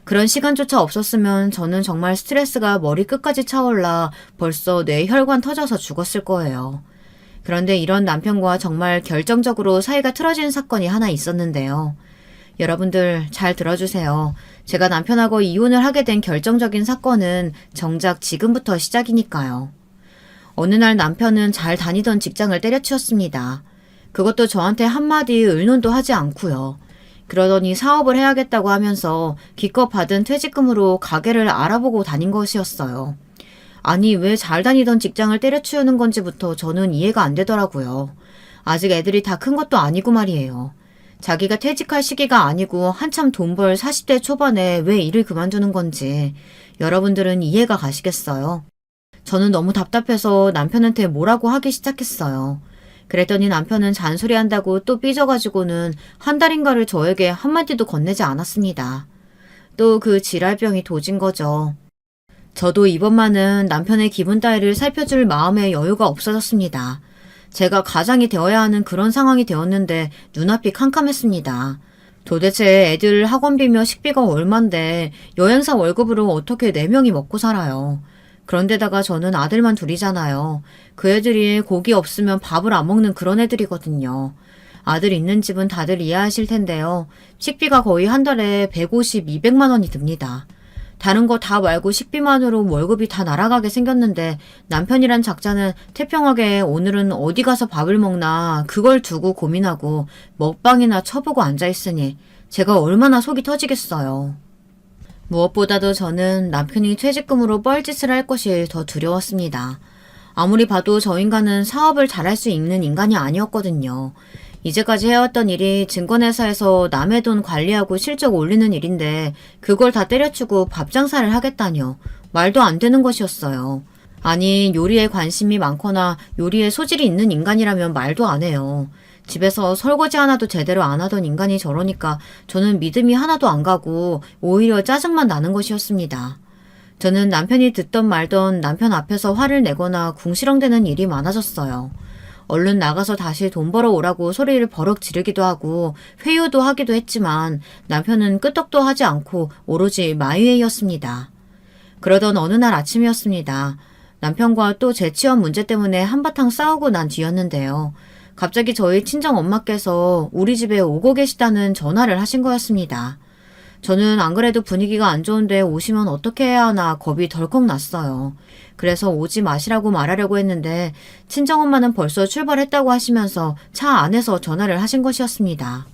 그런 시간조차 없었으면 저는 정말 스트레스가 머리 끝까지 차올라 벌써 뇌 혈관 터져서 죽었을 거예요. 그런데 이런 남편과 정말 결정적으로 사이가 틀어진 사건이 하나 있었는데요. 여러분들 잘 들어주세요. 제가 남편하고 이혼을 하게 된 결정적인 사건은 정작 지금부터 시작이니까요. 어느 날 남편은 잘 다니던 직장을 때려치웠습니다. 그것도 저한테 한마디 의논도 하지 않고요. 그러더니 사업을 해야겠다고 하면서 기껏 받은 퇴직금으로 가게를 알아보고 다닌 것이었어요. 아니, 왜 잘 다니던 직장을 때려치우는 건지부터 저는 이해가 안 되더라고요. 아직 애들이 다 큰 것도 아니고 말이에요. 자기가 퇴직할 시기가 아니고 한참 돈 벌 40대 초반에 왜 일을 그만두는 건지 여러분들은 이해가 가시겠어요? 저는 너무 답답해서 남편한테 뭐라고 하기 시작했어요. 그랬더니 남편은 잔소리한다고 또 삐져가지고는 한 달인가를 저에게 한마디도 건네지 않았습니다. 또 그 지랄병이 도진 거죠. 저도 이번만은 남편의 기분 따위를 살펴줄 마음의 여유가 없어졌습니다. 제가 가장이 되어야 하는 그런 상황이 되었는데 눈앞이 캄캄했습니다. 도대체 애들 학원비며 식비가 얼만데 여행사 월급으로 어떻게 4명이 먹고 살아요. 그런데다가 저는 아들만 둘이잖아요. 그 애들이 고기 없으면 밥을 안 먹는 그런 애들이거든요. 아들 있는 집은 다들 이해하실 텐데요. 식비가 거의 한 달에 150, 200만 원이 듭니다. 다른 거 다 말고 식비만으로 월급이 다 날아가게 생겼는데 남편이란 작자는 태평하게 오늘은 어디 가서 밥을 먹나 그걸 두고 고민하고 먹방이나 쳐보고 앉아있으니 제가 얼마나 속이 터지겠어요. 무엇보다도 저는 남편이 퇴직금으로 뻘짓을 할 것이 더 두려웠습니다. 아무리 봐도 저 인간은 사업을 잘할 수 있는 인간이 아니었거든요. 이제까지 해왔던 일이 증권회사에서 남의 돈 관리하고 실적 올리는 일인데 그걸 다 때려치고 밥 장사를 하겠다뇨. 말도 안 되는 것이었어요. 아니, 요리에 관심이 많거나 요리에 소질이 있는 인간이라면 말도 안 해요. 집에서 설거지 하나도 제대로 안 하던 인간이 저러니까 저는 믿음이 하나도 안 가고 오히려 짜증만 나는 것이었습니다. 저는 남편이 듣던 말던 남편 앞에서 화를 내거나 궁시렁대는 일이 많아졌어요. 얼른 나가서 다시 돈 벌어 오라고 소리를 버럭 지르기도 하고 회유도 하기도 했지만 남편은 끄떡도 하지 않고 오로지 마이웨이였습니다. 그러던 어느 날 아침이었습니다. 남편과 또 재취업 문제 때문에 한바탕 싸우고 난 뒤였는데요. 갑자기 저희 친정 엄마께서 우리 집에 오고 계시다는 전화를 하신 거였습니다. 저는 안 그래도 분위기가 안 좋은데 오시면 어떻게 해야 하나 겁이 덜컥 났어요. 그래서 오지 마시라고 말하려고 했는데 친정엄마는 벌써 출발했다고 하시면서 차 안에서 전화를 하신 것이었습니다.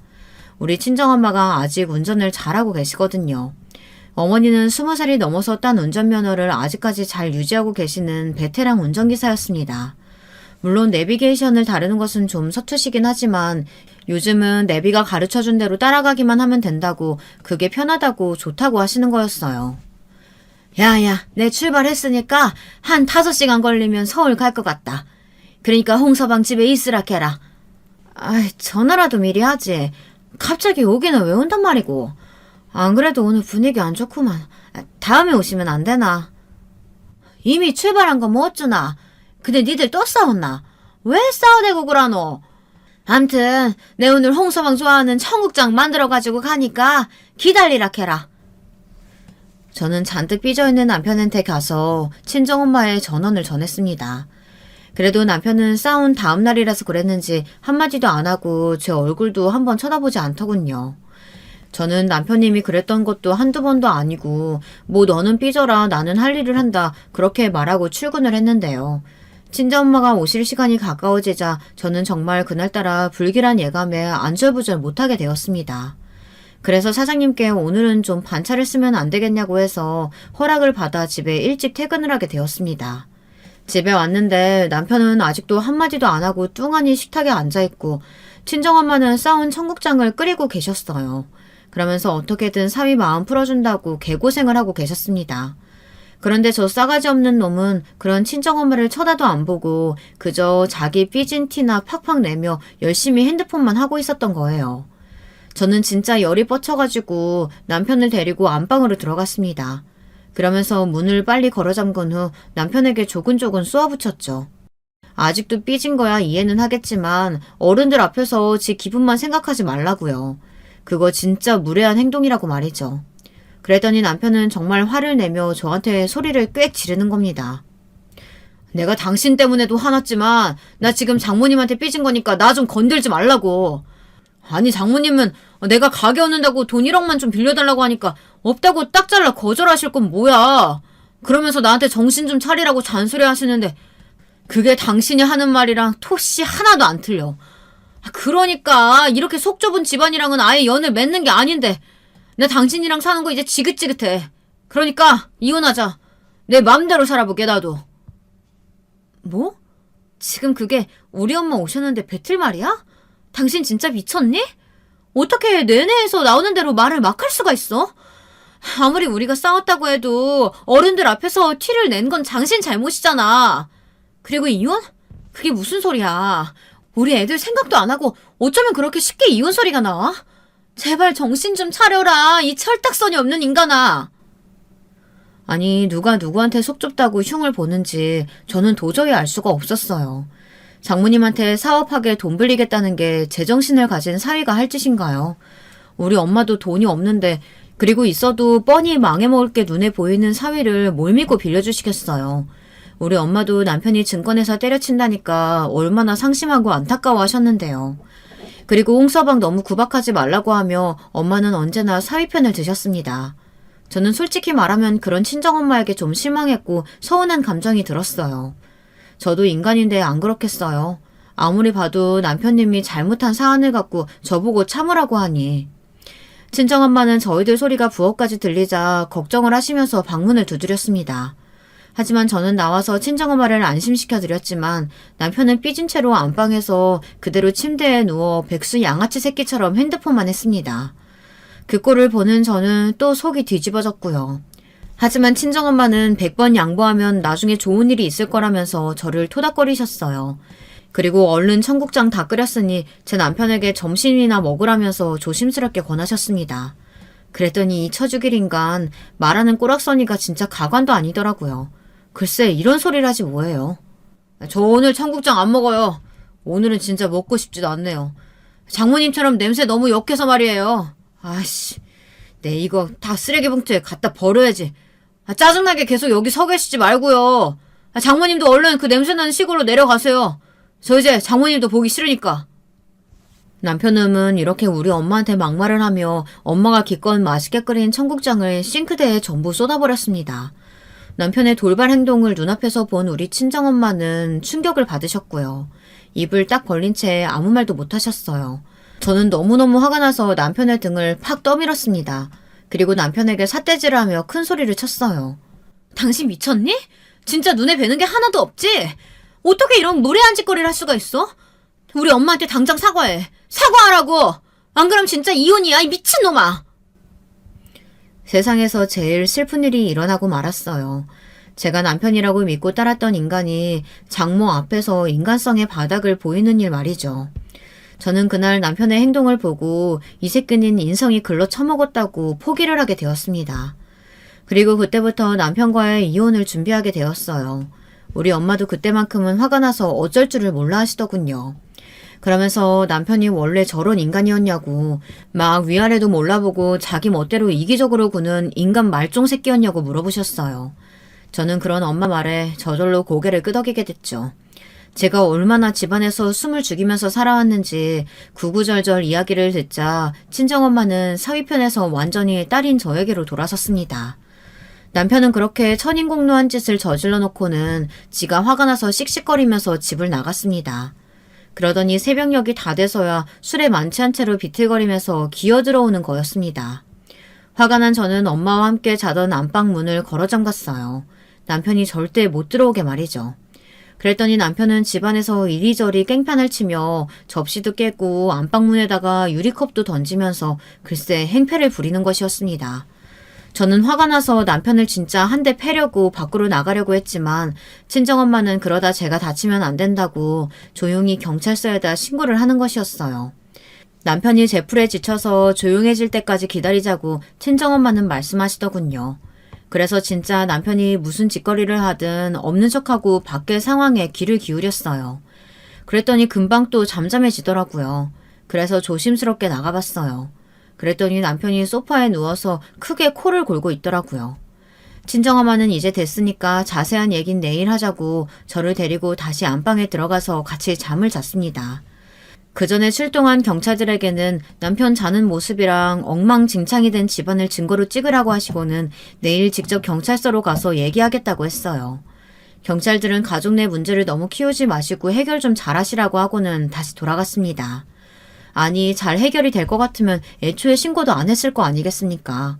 우리 친정엄마가 아직 운전을 잘하고 계시거든요. 어머니는 20살이 넘어서 딴 운전면허를 아직까지 잘 유지하고 계시는 베테랑 운전기사였습니다. 물론 내비게이션을 다루는 것은 좀 서투시긴 하지만 요즘은 내비가 가르쳐준 대로 따라가기만 하면 된다고 그게 편하다고 좋다고 하시는 거였어요. 야야, 내 출발했으니까 한 5시간 걸리면 서울 갈 것 같다. 그러니까 홍서방 집에 있으라 캐라. 아이, 전화라도 미리 하지. 갑자기 오기는 왜 온단 말이고. 안 그래도 오늘 분위기 안 좋구만. 다음에 오시면 안 되나? 이미 출발한 거 뭐 어쩌나. 근데 니들 또 싸웠나? 왜 싸워대고 그러노? 암튼 내 오늘 홍서방 좋아하는 청국장 만들어가지고 가니까 기다리라 캐라. 저는 잔뜩 삐져있는 남편한테 가서 친정엄마의 전원을 전했습니다. 그래도 남편은 싸운 다음 날이라서 그랬는지 한마디도 안 하고 제 얼굴도 한번 쳐다보지 않더군요. 저는 남편님이 그랬던 것도 한두 번도 아니고 뭐 너는 삐져라 나는 할 일을 한다 그렇게 말하고 출근을 했는데요. 친정엄마가 오실 시간이 가까워지자 저는 정말 그날따라 불길한 예감에 안절부절 못하게 되었습니다. 그래서 사장님께 오늘은 좀 반차를 쓰면 안 되겠냐고 해서 허락을 받아 집에 일찍 퇴근을 하게 되었습니다. 집에 왔는데 남편은 아직도 한마디도 안 하고 뚱하니 식탁에 앉아있고 친정엄마는 싸운 청국장을 끓이고 계셨어요. 그러면서 어떻게든 사위 마음 풀어준다고 개고생을 하고 계셨습니다. 그런데 저 싸가지 없는 놈은 그런 친정엄마를 쳐다도 안 보고 그저 자기 삐진 티나 팍팍 내며 열심히 핸드폰만 하고 있었던 거예요. 저는 진짜 열이 뻗쳐가지고 남편을 데리고 안방으로 들어갔습니다. 그러면서 문을 빨리 걸어 잠근 후 남편에게 조근조근 쏘아붙였죠. 아직도 삐진 거야 이해는 하겠지만 어른들 앞에서 지 기분만 생각하지 말라고요. 그거 진짜 무례한 행동이라고 말이죠. 그랬더니 남편은 정말 화를 내며 저한테 소리를 꽥 지르는 겁니다. 내가 당신 때문에도 화났지만 나 지금 장모님한테 삐진 거니까 나 좀 건들지 말라고. 아니 장모님은 내가 가게 얻는다고 돈 1억만 좀 빌려달라고 하니까 없다고 딱 잘라 거절하실 건 뭐야. 그러면서 나한테 정신 좀 차리라고 잔소리 하시는데 그게 당신이 하는 말이랑 토씨 하나도 안 틀려. 그러니까 이렇게 속 좁은 집안이랑은 아예 연을 맺는 게 아닌데 내 당신이랑 사는 거 이제 지긋지긋해. 그러니까 이혼하자. 내 맘대로 살아보게 나도. 뭐? 지금 그게 우리 엄마 오셨는데 뱉을 말이야? 당신 진짜 미쳤니? 어떻게 내내에서 나오는 대로 말을 막 할 수가 있어? 아무리 우리가 싸웠다고 해도 어른들 앞에서 티를 낸 건 당신 잘못이잖아. 그리고 이혼? 그게 무슨 소리야. 우리 애들 생각도 안 하고 어쩌면 그렇게 쉽게 이혼 소리가 나와? 제발 정신 좀 차려라. 이 철딱선이 없는 인간아. 아니 누가 누구한테 속 좁다고 흉을 보는지 저는 도저히 알 수가 없었어요. 장모님한테 사업하게 돈 빌리겠다는 게 제정신을 가진 사위가 할 짓인가요? 우리 엄마도 돈이 없는데 그리고 있어도 뻔히 망해먹을 게 눈에 보이는 사위를 뭘 믿고 빌려주시겠어요. 우리 엄마도 남편이 증권회사 때려친다니까 얼마나 상심하고 안타까워 하셨는데요. 그리고 홍서방 너무 구박하지 말라고 하며 엄마는 언제나 사위 편을 드셨습니다. 저는 솔직히 말하면 그런 친정엄마에게 좀 실망했고 서운한 감정이 들었어요. 저도 인간인데 안 그렇겠어요. 아무리 봐도 남편님이 잘못한 사안을 갖고 저보고 참으라고 하니. 친정엄마는 저희들 소리가 부엌까지 들리자 걱정을 하시면서 방문을 두드렸습니다. 하지만 저는 나와서 친정엄마를 안심시켜드렸지만 남편은 삐진 채로 안방에서 그대로 침대에 누워 백수 양아치 새끼처럼 핸드폰만 했습니다. 그 꼴을 보는 저는 또 속이 뒤집어졌고요. 하지만 친정엄마는 100번 양보하면 나중에 좋은 일이 있을 거라면서 저를 토닥거리셨어요. 그리고 얼른 청국장 다 끓였으니 제 남편에게 점심이나 먹으라면서 조심스럽게 권하셨습니다. 그랬더니 이 처죽일 인간 말하는 꼬락서니가 진짜 가관도 아니더라고요. 글쎄 이런 소리를 하지 뭐예요. 저 오늘 청국장 안 먹어요. 오늘은 진짜 먹고 싶지도 않네요. 장모님처럼 냄새 너무 역해서 말이에요. 아씨, 내 이거 다 쓰레기 봉투에 갖다 버려야지. 짜증나게 계속 여기 서 계시지 말고요. 장모님도 얼른 그 냄새나는 시골로 내려가세요. 저 이제 장모님도 보기 싫으니까. 남편은 이렇게 우리 엄마한테 막말을 하며 엄마가 기껏 맛있게 끓인 청국장을 싱크대에 전부 쏟아버렸습니다. 남편의 돌발 행동을 눈앞에서 본 우리 친정엄마는 충격을 받으셨고요. 입을 딱 벌린 채 아무 말도 못하셨어요. 저는 너무너무 화가 나서 남편의 등을 팍 떠밀었습니다. 그리고 남편에게 삿대질을 하며 큰 소리를 쳤어요. 당신 미쳤니? 진짜 눈에 뵈는 게 하나도 없지? 어떻게 이런 무례한 짓거리를 할 수가 있어? 우리 엄마한테 당장 사과해. 사과하라고! 안 그럼 진짜 이혼이야, 이 미친놈아! 세상에서 제일 슬픈 일이 일어나고 말았어요. 제가 남편이라고 믿고 따랐던 인간이 장모 앞에서 인간성의 바닥을 보이는 일 말이죠. 저는 그날 남편의 행동을 보고 이 새끼는 인성이 글러 처먹었다고 포기를 하게 되었습니다. 그리고 그때부터 남편과의 이혼을 준비하게 되었어요. 우리 엄마도 그때만큼은 화가 나서 어쩔 줄을 몰라 하시더군요. 그러면서 남편이 원래 저런 인간이었냐고 막 위아래도 몰라보고 자기 멋대로 이기적으로 구는 인간 말종 새끼였냐고 물어보셨어요. 저는 그런 엄마 말에 저절로 고개를 끄덕이게 됐죠. 제가 얼마나 집안에서 숨을 죽이면서 살아왔는지 구구절절 이야기를 듣자 친정엄마는 사위편에서 완전히 딸인 저에게로 돌아섰습니다. 남편은 그렇게 천인공노한 짓을 저질러 놓고는 지가 화가 나서 씩씩거리면서 집을 나갔습니다. 그러더니 새벽녘이 다 돼서야 술에 만취한 채로 비틀거리면서 기어들어오는 거였습니다. 화가 난 저는 엄마와 함께 자던 안방 문을 걸어 잠갔어요. 남편이 절대 못 들어오게 말이죠. 그랬더니 남편은 집안에서 이리저리 깽판을 치며 접시도 깨고 안방문에다가 유리컵도 던지면서 글쎄 행패를 부리는 것이었습니다. 저는 화가 나서 남편을 진짜 한 대 패려고 밖으로 나가려고 했지만 친정엄마는 그러다 제가 다치면 안 된다고 조용히 경찰서에다 신고를 하는 것이었어요. 남편이 제풀에 지쳐서 조용해질 때까지 기다리자고 친정엄마는 말씀하시더군요. 그래서 진짜 남편이 무슨 짓거리를 하든 없는 척하고 밖의 상황에 귀를 기울였어요. 그랬더니 금방 또 잠잠해지더라고요. 그래서 조심스럽게 나가봤어요. 그랬더니 남편이 소파에 누워서 크게 코를 골고 있더라고요. 친정엄마는 이제 됐으니까 자세한 얘긴 내일 하자고 저를 데리고 다시 안방에 들어가서 같이 잠을 잤습니다. 그 전에 출동한 경찰들에게는 남편 자는 모습이랑 엉망진창이 된 집안을 증거로 찍으라고 하시고는 내일 직접 경찰서로 가서 얘기하겠다고 했어요. 경찰들은 가족 내 문제를 너무 키우지 마시고 해결 좀 잘하시라고 하고는 다시 돌아갔습니다. 아니, 잘 해결이 될 것 같으면 애초에 신고도 안 했을 거 아니겠습니까?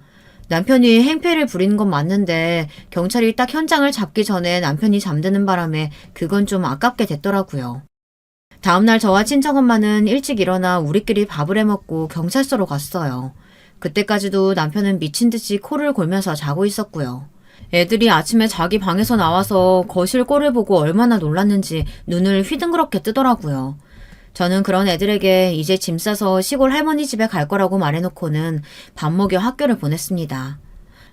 남편이 행패를 부리는 건 맞는데 경찰이 딱 현장을 잡기 전에 남편이 잠드는 바람에 그건 좀 아깝게 됐더라고요. 다음날 저와 친정엄마는 일찍 일어나 우리끼리 밥을 해먹고 경찰서로 갔어요. 그때까지도 남편은 미친 듯이 코를 골면서 자고 있었고요. 애들이 아침에 자기 방에서 나와서 거실 꼴을 보고 얼마나 놀랐는지 눈을 휘둥그렇게 뜨더라고요. 저는 그런 애들에게 이제 짐 싸서 시골 할머니 집에 갈 거라고 말해놓고는 밥 먹여 학교를 보냈습니다.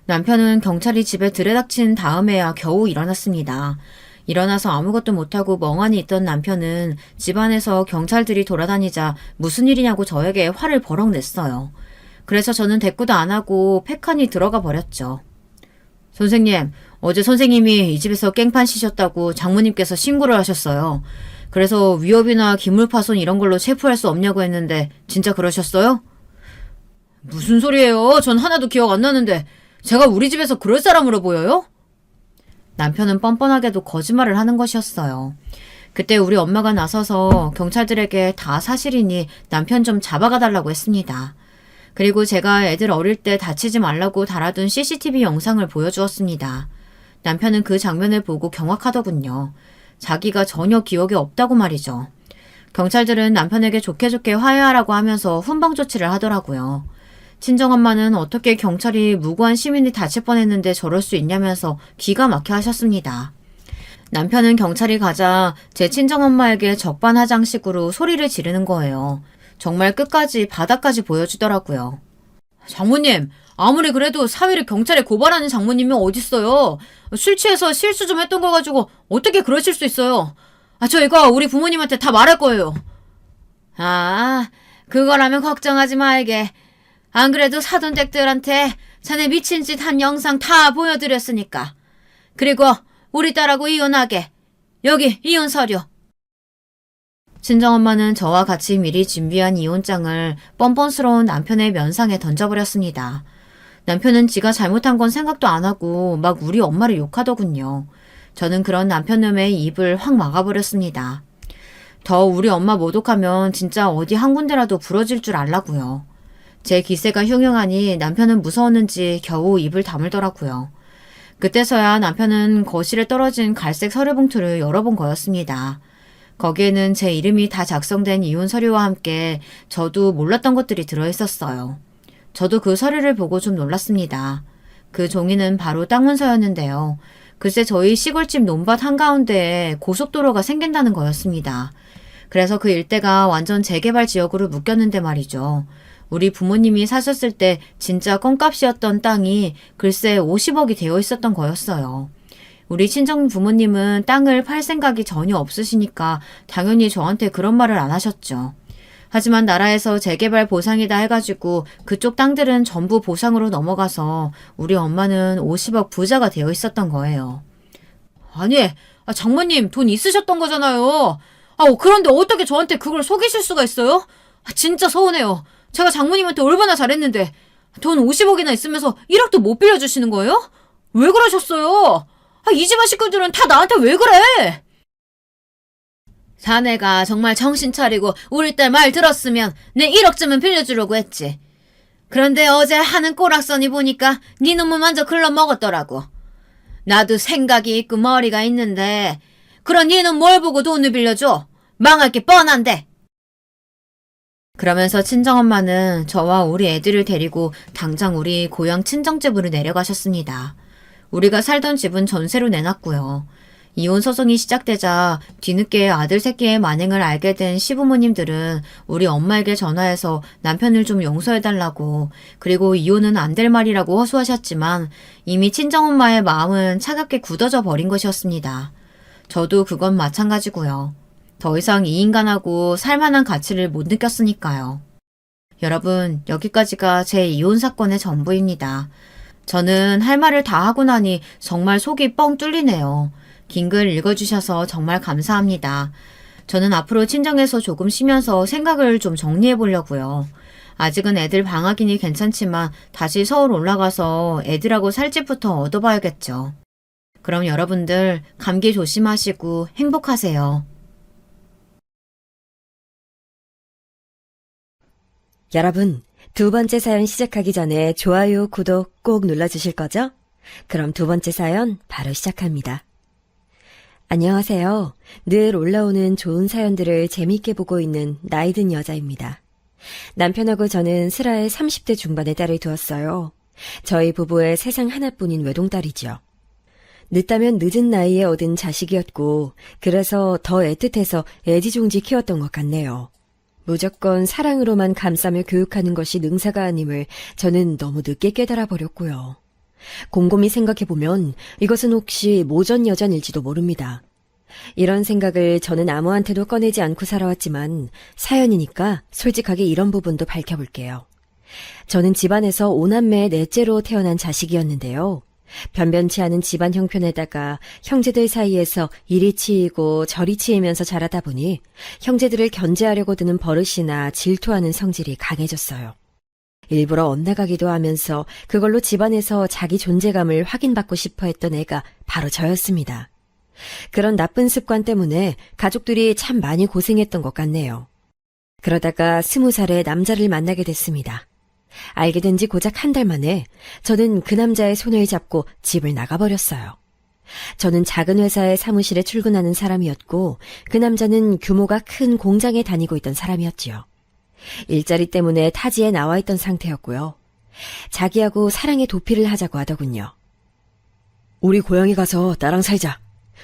남편은 경찰이 집에 들이닥친 다음에야 겨우 일어났습니다. 일어나서 아무것도 못하고 멍하니 있던 남편은 집안에서 경찰들이 돌아다니자 무슨 일이냐고 저에게 화를 버럭 냈어요. 그래서 저는 대꾸도 안 하고 팩하니 들어가 버렸죠. 선생님, 어제 선생님이 이 집에서 깽판 치셨다고 장모님께서 신고를 하셨어요. 그래서 위협이나 기물파손 이런 걸로 체포할 수 없냐고 했는데 진짜 그러셨어요? 무슨 소리예요? 전 하나도 기억 안 나는데 제가 우리 집에서 그럴 사람으로 보여요? 남편은 뻔뻔하게도 거짓말을 하는 것이었어요. 그때 우리 엄마가 나서서 경찰들에게 다 사실이니 남편 좀 잡아가 달라고 했습니다. 그리고 제가 애들 어릴 때 다치지 말라고 달아둔 CCTV 영상을 보여주었습니다. 남편은 그 장면을 보고 경악하더군요. 자기가 전혀 기억이 없다고 말이죠. 경찰들은 남편에게 좋게 화해하라고 하면서 훈방 조치를 하더라고요. 친정엄마는 어떻게 경찰이 무고한 시민이 다칠 뻔했는데 저럴 수 있냐면서 기가 막혀 하셨습니다. 남편은 경찰이 가자 제 친정엄마에게 적반하장식으로 소리를 지르는 거예요. 정말 끝까지 바닥까지 보여주더라고요. 장모님, 아무리 그래도 사위를 경찰에 고발하는 장모님이 어딨어요. 술 취해서 실수 좀 했던 거 가지고 어떻게 그러실 수 있어요. 저 이거 우리 부모님한테 다 말할 거예요. 아, 그거라면 걱정하지 말게. 안 그래도 사돈댁들한테 자네 미친 짓 한 영상 다 보여드렸으니까. 그리고 우리 딸하고 이혼하게. 여기 이혼 서류. 친정엄마는 저와 같이 미리 준비한 이혼장을 뻔뻔스러운 남편의 면상에 던져버렸습니다. 남편은 지가 잘못한 건 생각도 안 하고 막 우리 엄마를 욕하더군요. 저는 그런 남편놈의 입을 확 막아버렸습니다. 더 우리 엄마 모독하면 진짜 어디 한 군데라도 부러질 줄 알라고요. 제 기세가 흉흉하니 남편은 무서웠는지 겨우 입을 다물더라고요. 그때서야 남편은 거실에 떨어진 갈색 서류 봉투를 열어본 거였습니다. 거기에는 제 이름이 다 작성된 이혼 서류와 함께 저도 몰랐던 것들이 들어있었어요. 저도 그 서류를 보고 좀 놀랐습니다. 그 종이는 바로 땅 문서였는데요. 글쎄 저희 시골집 논밭 한가운데에 고속도로가 생긴다는 거였습니다. 그래서 그 일대가 완전 재개발 지역으로 묶였는데 말이죠. 우리 부모님이 사셨을 때 진짜 껌값이었던 땅이 글쎄 50억이 되어 있었던 거였어요. 우리 친정 부모님은 땅을 팔 생각이 전혀 없으시니까 당연히 저한테 그런 말을 안 하셨죠. 하지만 나라에서 재개발 보상이다 해가지고 그쪽 땅들은 전부 보상으로 넘어가서 우리 엄마는 50억 부자가 되어 있었던 거예요. 아니, 장모님 돈 있으셨던 거잖아요. 그런데 어떻게 저한테 그걸 속이실 수가 있어요? 진짜 서운해요. 제가 장모님한테 얼마나 잘했는데 돈 50억이나 있으면서 1억도 못 빌려주시는 거예요? 왜 그러셨어요? 이 집안 식구들은 다 나한테 왜 그래? 자네가 정말 정신 차리고 우리 딸 말 들었으면 내 1억쯤은 빌려주려고 했지. 그런데 어제 하는 꼬락서니 보니까 네 놈은 먼저 글러먹었더라고. 나도 생각이 있고 머리가 있는데 그런 니는 뭘 보고 돈을 빌려줘? 망할 게 뻔한데. 그러면서 친정엄마는 저와 우리 애들을 데리고 당장 우리 고향 친정집으로 내려가셨습니다. 우리가 살던 집은 전세로 내놨고요. 이혼 소송이 시작되자 뒤늦게 아들 새끼의 만행을 알게 된 시부모님들은 우리 엄마에게 전화해서 남편을 좀 용서해달라고, 그리고 이혼은 안 될 말이라고 허수하셨지만 이미 친정엄마의 마음은 차갑게 굳어져 버린 것이었습니다. 저도 그건 마찬가지고요. 더 이상 이 인간하고 살만한 가치를 못 느꼈으니까요. 여러분, 여기까지가 제 이혼 사건의 전부입니다. 저는 할 말을 다 하고 나니 정말 속이 뻥 뚫리네요. 긴 글 읽어주셔서 정말 감사합니다. 저는 앞으로 친정에서 조금 쉬면서 생각을 좀 정리해 보려고요. 아직은 애들 방학이니 괜찮지만 다시 서울 올라가서 애들하고 살 집부터 얻어봐야겠죠. 그럼 여러분들 감기 조심하시고 행복하세요. 여러분, 두 번째 사연 시작하기 전에 좋아요, 구독 꼭 눌러주실 거죠? 그럼 두 번째 사연 바로 시작합니다. 안녕하세요. 늘 올라오는 좋은 사연들을 재미있게 보고 있는 나이든 여자입니다. 남편하고 저는 슬하에 30대 중반의 딸을 두었어요. 저희 부부의 세상 하나뿐인 외동딸이죠. 늦다면 늦은 나이에 얻은 자식이었고 그래서 더 애틋해서 애지중지 키웠던 것 같네요. 무조건 사랑으로만 감싸며 교육하는 것이 능사가 아님을 저는 너무 늦게 깨달아 버렸고요. 곰곰이 생각해보면 이것은 혹시 모전여전일지도 모릅니다. 이런 생각을 저는 아무한테도 꺼내지 않고 살아왔지만 사연이니까 솔직하게 이런 부분도 밝혀볼게요. 저는 집안에서 5남매의 넷째로 태어난 자식이었는데요. 변변치 않은 집안 형편에다가 형제들 사이에서 이리 치이고 저리 치이면서 자라다 보니 형제들을 견제하려고 드는 버릇이나 질투하는 성질이 강해졌어요. 일부러 엇나가기도 하면서 그걸로 집안에서 자기 존재감을 확인받고 싶어 했던 애가 바로 저였습니다. 그런 나쁜 습관 때문에 가족들이 참 많이 고생했던 것 같네요. 그러다가 20살에 남자를 만나게 됐습니다. 알게 된 지 고작 한 달 만에 저는 그 남자의 손을 잡고 집을 나가버렸어요. 저는 작은 회사의 사무실에 출근하는 사람이었고 그 남자는 규모가 큰 공장에 다니고 있던 사람이었지요. 일자리 때문에 타지에 나와 있던 상태였고요. 자기하고 사랑의 도피를 하자고 하더군요. 우리 고향에 가서 나랑 살자.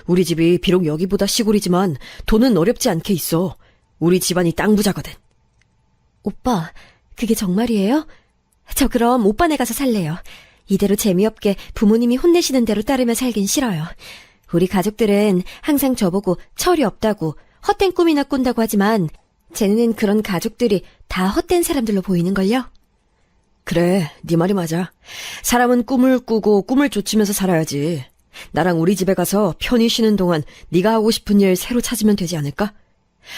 우리 집이 비록 여기보다 시골이지만 돈은 어렵지 않게 있어. 우리 집안이 땅 부자거든. 오빠, 그게 정말이에요? 저 그럼 오빠네 가서 살래요. 이대로 재미없게 부모님이 혼내시는 대로 따르며 살긴 싫어요. 우리 가족들은 항상 저보고 철이 없다고 헛된 꿈이나 꾼다고 하지만 제 눈엔 그런 가족들이 다 헛된 사람들로 보이는걸요? 그래, 네 말이 맞아. 사람은 꿈을 꾸고 꿈을 쫓으면서 살아야지. 나랑 우리 집에 가서 편히 쉬는 동안 네가 하고 싶은 일 새로 찾으면 되지 않을까?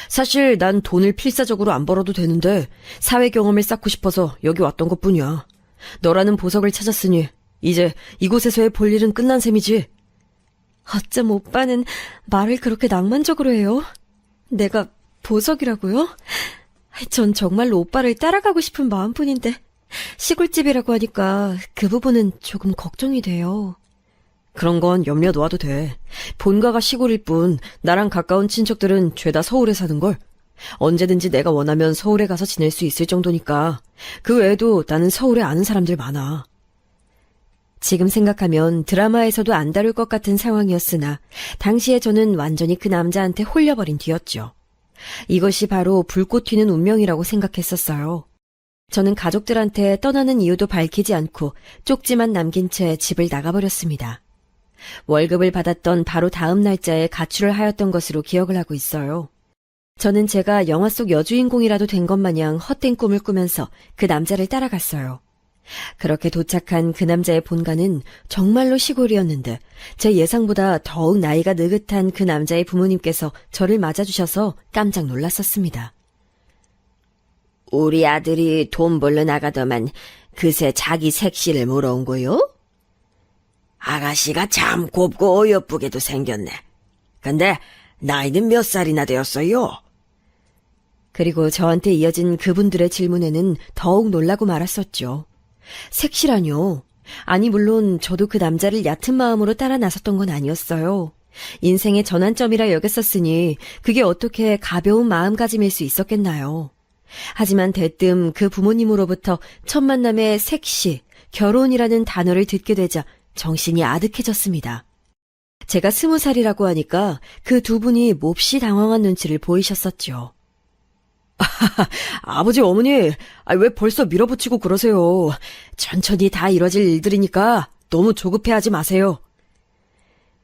사실 난 돈을 필사적으로 안 벌어도 되는데 사회 경험을 쌓고 싶어서 여기 왔던 것뿐이야. 너라는 보석을 찾았으니 이제 이곳에서의 볼 일은 끝난 셈이지. 어쩜 오빠는 말을 그렇게 낭만적으로 해요? 내가 보석이라고요? 전 정말로 오빠를 따라가고 싶은 마음뿐인데 시골집이라고 하니까 그 부분은 조금 걱정이 돼요. 그런 건 염려 놓아도 돼. 본가가 시골일 뿐 나랑 가까운 친척들은 죄다 서울에 사는걸. 언제든지 내가 원하면 서울에 가서 지낼 수 있을 정도니까. 그 외에도 나는 서울에 아는 사람들 많아. 지금 생각하면 드라마에서도 안 다룰 것 같은 상황이었으나 당시에 저는 완전히 그 남자한테 홀려버린 뒤였죠. 이것이 바로 불꽃 튀는 운명이라고 생각했었어요. 저는 가족들한테 떠나는 이유도 밝히지 않고 쪽지만 남긴 채 집을 나가버렸습니다. 월급을 받았던 바로 다음 날짜에 가출을 하였던 것으로 기억을 하고 있어요. 저는 제가 영화 속 여주인공이라도 된 것 마냥 헛된 꿈을 꾸면서 그 남자를 따라갔어요. 그렇게 도착한 그 남자의 본가는 정말로 시골이었는데 제 예상보다 더욱 나이가 느긋한 그 남자의 부모님께서 저를 맞아주셔서 깜짝 놀랐었습니다. 우리 아들이 돈 벌러 나가더만 그새 자기 색시를 물어온 거요? 아가씨가 참 곱고 어여쁘게도 생겼네. 근데 나이는 몇 살이나 되었어요? 그리고 저한테 이어진 그분들의 질문에는 더욱 놀라고 말았었죠. 색시라뇨? 아니 물론 저도 그 남자를 얕은 마음으로 따라 나섰던 건 아니었어요. 인생의 전환점이라 여겼었으니 그게 어떻게 가벼운 마음가짐일 수 있었겠나요. 하지만 대뜸 그 부모님으로부터 첫 만남의 색시, 결혼이라는 단어를 듣게 되자 정신이 아득해졌습니다. 제가 20살이라고 하니까 그 두 분이 몹시 당황한 눈치를 보이셨었죠. 아버지, 어머니, 왜 벌써 밀어붙이고 그러세요? 천천히 다 이뤄질 일들이니까 너무 조급해하지 마세요.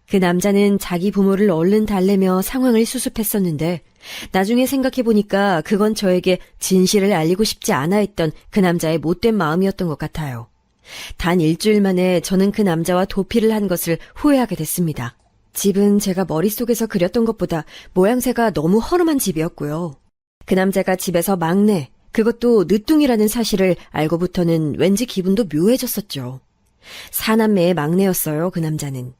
그 남자는 자기 부모를 얼른 달래며 상황을 수습했었는데 나중에 생각해보니까 그건 저에게 진실을 알리고 싶지 않아 했던 그 남자의 못된 마음이었던 것 같아요. 단 일주일 만에 저는 그 남자와 도피를 한 것을 후회하게 됐습니다. 집은 제가 머릿속에서 그렸던 것보다 모양새가 너무 허름한 집이었고요. 그 남자가 집에서 막내, 그것도 늦둥이라는 사실을 알고부터는 왠지 기분도 묘해졌었죠. 사남매의 막내였어요, 그 남자는.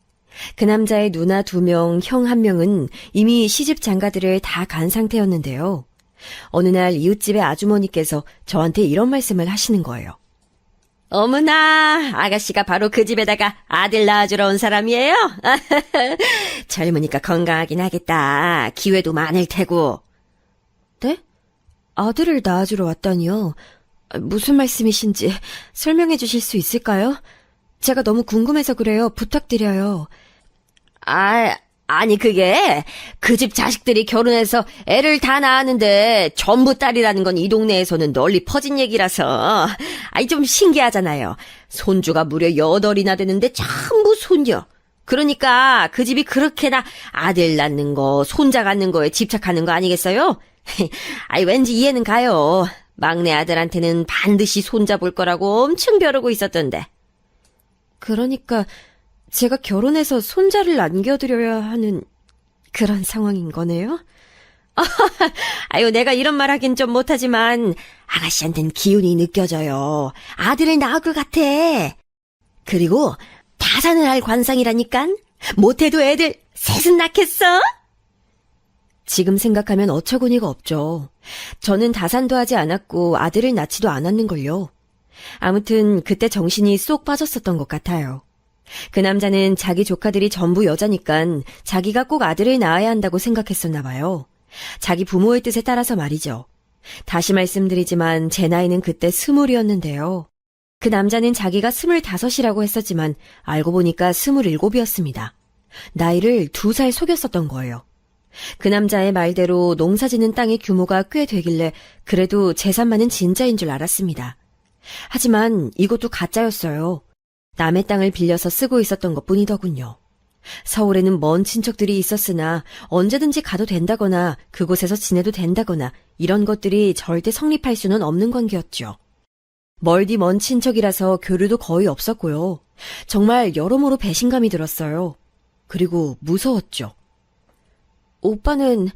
그 남자의 누나 2명, 형 1명은 이미 시집 장가들을 다 간 상태였는데요. 어느 날 이웃집의 아주머니께서 저한테 이런 말씀을 하시는 거예요. 어머나, 아가씨가 바로 그 집에다가 아들 낳아주러 온 사람이에요? 젊으니까 건강하긴 하겠다. 기회도 많을 테고. 네? 아들을 낳아주러 왔다니요? 무슨 말씀이신지 설명해 주실 수 있을까요? 제가 너무 궁금해서 그래요. 부탁드려요. 아니 그게 그 집 자식들이 결혼해서 애를 다 낳았는데 전부 딸이라는 건 이 동네에서는 널리 퍼진 얘기라서 좀 신기하잖아요. 손주가 무려 8이나 되는데 전부 손녀. 그러니까 그 집이 그렇게나 아들 낳는 거, 손자 갖는 거에 집착하는 거 아니겠어요? 왠지 이해는 가요. 막내 아들한테는 반드시 손자 볼 거라고 엄청 벼르고 있었던데. 그러니까 제가 결혼해서 손자를 안겨드려야 하는 그런 상황인 거네요? 내가 이런 말 하긴 좀 못하지만 아가씨한텐 기운이 느껴져요. 아들을 낳을 것 같아. 그리고 다산을 할 관상이라니깐. 못해도 애들 셋은 낳겠어? 지금 생각하면 어처구니가 없죠. 저는 다산도 하지 않았고 아들을 낳지도 않았는걸요. 아무튼 그때 정신이 쏙 빠졌었던 것 같아요. 그 남자는 자기 조카들이 전부 여자니깐 자기가 꼭 아들을 낳아야 한다고 생각했었나 봐요. 자기 부모의 뜻에 따라서 말이죠. 다시 말씀드리지만 제 나이는 그때 20이었는데요. 그 남자는 자기가 25이라고 했었지만 알고 보니까 27이었습니다. 나이를 2살 속였었던 거예요. 그 남자의 말대로 농사짓는 땅의 규모가 꽤 되길래 그래도 재산만은 진짜인 줄 알았습니다. 하지만 이것도 가짜였어요. 남의 땅을 빌려서 쓰고 있었던 것뿐이더군요. 서울에는 먼 친척들이 있었으나 언제든지 가도 된다거나 그곳에서 지내도 된다거나 이런 것들이 절대 성립할 수는 없는 관계였죠. 멀디 먼 친척이라서 교류도 거의 없었고요. 정말 여러모로 배신감이 들었어요. 그리고 무서웠죠. 오빠는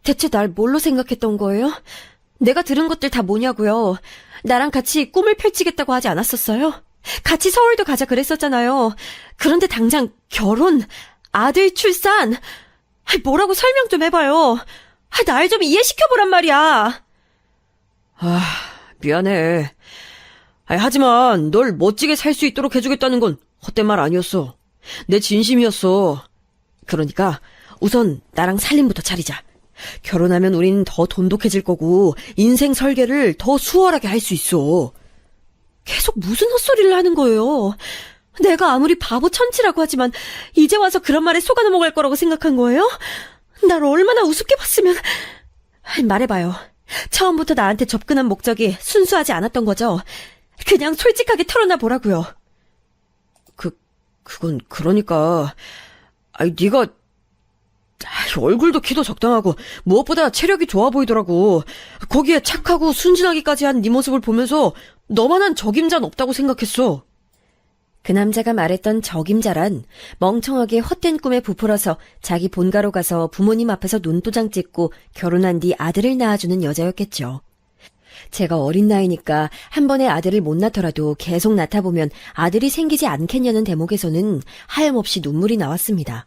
대체 날 뭘로 생각했던 거예요? 내가 들은 것들 다 뭐냐고요? 나랑 같이 꿈을 펼치겠다고 하지 않았었어요? 같이 서울도 가자 그랬었잖아요. 그런데 당장 결혼, 아들 출산, 뭐라고 설명 좀 해봐요. 날 좀 이해시켜보란 말이야. 미안해. 하지만 널 멋지게 살 수 있도록 해주겠다는 건 헛된 말 아니었어. 내 진심이었어. 그러니까 우선 나랑 살림부터 차리자. 결혼하면 우린 더 돈독해질 거고 인생 설계를 더 수월하게 할 수 있어. 계속 무슨 헛소리를 하는 거예요? 내가 아무리 바보 천치라고 하지만 이제 와서 그런 말에 속아 넘어갈 거라고 생각한 거예요? 날 얼마나 우습게 봤으면... 말해봐요. 처음부터 나한테 접근한 목적이 순수하지 않았던 거죠? 그냥 솔직하게 털어놔 보라고요. 그건 그러니까 네가 얼굴도 키도 적당하고 무엇보다 체력이 좋아 보이더라고. 거기에 착하고 순진하기까지 한 네 모습을 보면서 너만한 적임자는 없다고 생각했어. 그 남자가 말했던 적임자란 멍청하게 헛된 꿈에 부풀어서 자기 본가로 가서 부모님 앞에서 눈도장 찍고 결혼한 뒤 아들을 낳아주는 여자였겠죠. 제가 어린 나이니까 한 번에 아들을 못 낳더라도 계속 낳다 보면 아들이 생기지 않겠냐는 대목에서는 하염없이 눈물이 나왔습니다.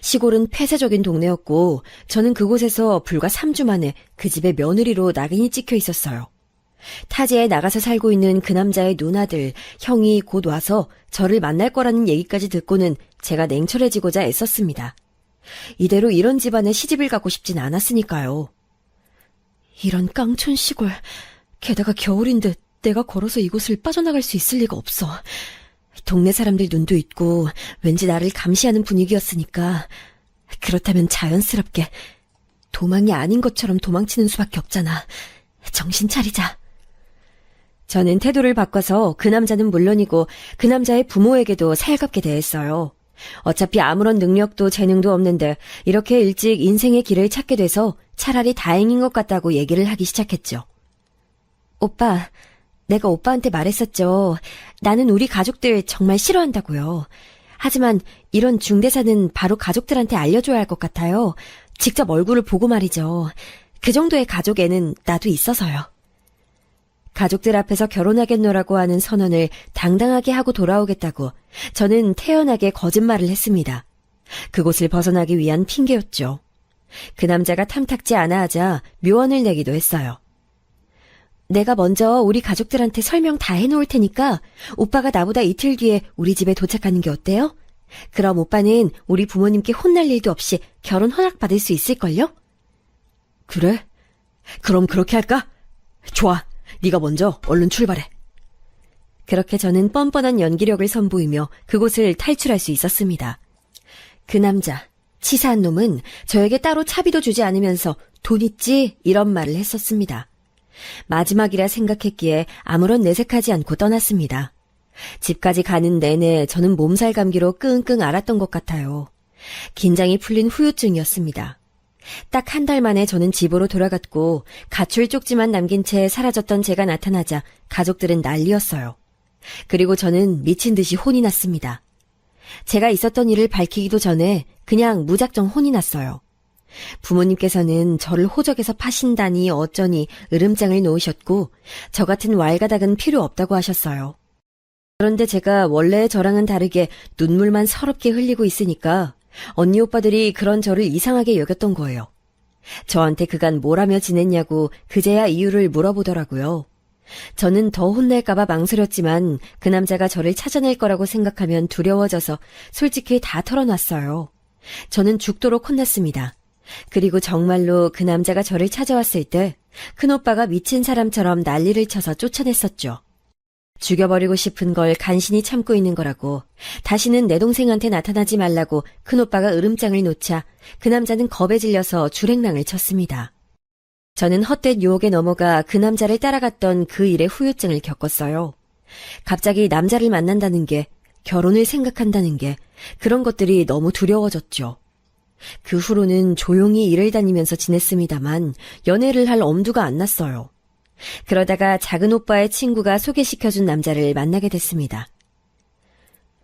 시골은 폐쇄적인 동네였고 저는 그곳에서 불과 3주 만에 그 집에 며느리로 낙인이 찍혀 있었어요. 타지에 나가서 살고 있는 그 남자의 누나들, 형이 곧 와서 저를 만날 거라는 얘기까지 듣고는 제가 냉철해지고자 애썼습니다. 이대로 이런 집안에 시집을 가고 싶진 않았으니까요. 이런 깡촌 시골, 게다가 겨울인데 내가 걸어서 이곳을 빠져나갈 수 있을 리가 없어. 동네 사람들 눈도 있고 왠지 나를 감시하는 분위기였으니까 그렇다면 자연스럽게 도망이 아닌 것처럼 도망치는 수밖에 없잖아. 정신 차리자. 저는 태도를 바꿔서 그 남자는 물론이고 그 남자의 부모에게도 살갑게 대했어요. 어차피 아무런 능력도 재능도 없는데 이렇게 일찍 인생의 길을 찾게 돼서 차라리 다행인 것 같다고 얘기를 하기 시작했죠. 오빠, 내가 오빠한테 말했었죠. 나는 우리 가족들 정말 싫어한다고요. 하지만 이런 중대사는 바로 가족들한테 알려줘야 할 것 같아요. 직접 얼굴을 보고 말이죠. 그 정도의 가족에는 나도 있어서요. 가족들 앞에서 결혼하겠노라고 하는 선언을 당당하게 하고 돌아오겠다고 저는 태연하게 거짓말을 했습니다. 그곳을 벗어나기 위한 핑계였죠. 그 남자가 탐탁지 않아 하자 묘언을 내기도 했어요. 내가 먼저 우리 가족들한테 설명 다 해놓을 테니까 오빠가 나보다 이틀 뒤에 우리 집에 도착하는 게 어때요? 그럼 오빠는 우리 부모님께 혼날 일도 없이 결혼 허락받을 수 있을걸요? 그래? 그럼 그렇게 할까? 좋아. 네가 먼저 얼른 출발해. 그렇게 저는 뻔뻔한 연기력을 선보이며 그곳을 탈출할 수 있었습니다. 그 남자, 치사한 놈은 저에게 따로 차비도 주지 않으면서 돈 있지? 이런 말을 했었습니다. 마지막이라 생각했기에 아무런 내색하지 않고 떠났습니다. 집까지 가는 내내 저는 몸살 감기로 끙끙 앓았던 것 같아요. 긴장이 풀린 후유증이었습니다. 딱 한 달 만에 저는 집으로 돌아갔고 가출 쪽지만 남긴 채 사라졌던 제가 나타나자 가족들은 난리였어요. 그리고 저는 미친 듯이 혼이 났습니다. 제가 있었던 일을 밝히기도 전에 그냥 무작정 혼이 났어요. 부모님께서는 저를 호적에서 파신다니 어쩌니 으름장을 놓으셨고 저 같은 왈가닥은 필요 없다고 하셨어요. 그런데 제가 원래 저랑은 다르게 눈물만 서럽게 흘리고 있으니까 언니 오빠들이 그런 저를 이상하게 여겼던 거예요. 저한테 그간 뭘 하며 지냈냐고 그제야 이유를 물어보더라고요. 저는 더 혼날까봐 망설였지만 그 남자가 저를 찾아낼 거라고 생각하면 두려워져서 솔직히 다 털어놨어요. 저는 죽도록 혼났습니다. 그리고 정말로 그 남자가 저를 찾아왔을 때 큰오빠가 미친 사람처럼 난리를 쳐서 쫓아냈었죠. 죽여버리고 싶은 걸 간신히 참고 있는 거라고, 다시는 내 동생한테 나타나지 말라고 큰오빠가 으름장을 놓자 그 남자는 겁에 질려서 줄행랑을 쳤습니다. 저는 헛된 유혹에 넘어가 그 남자를 따라갔던 그 일의 후유증을 겪었어요. 갑자기 남자를 만난다는 게 결혼을 생각한다는 게 그런 것들이 너무 두려워졌죠. 그 후로는 조용히 일을 다니면서 지냈습니다만 연애를 할 엄두가 안 났어요. 그러다가 작은 오빠의 친구가 소개시켜준 남자를 만나게 됐습니다.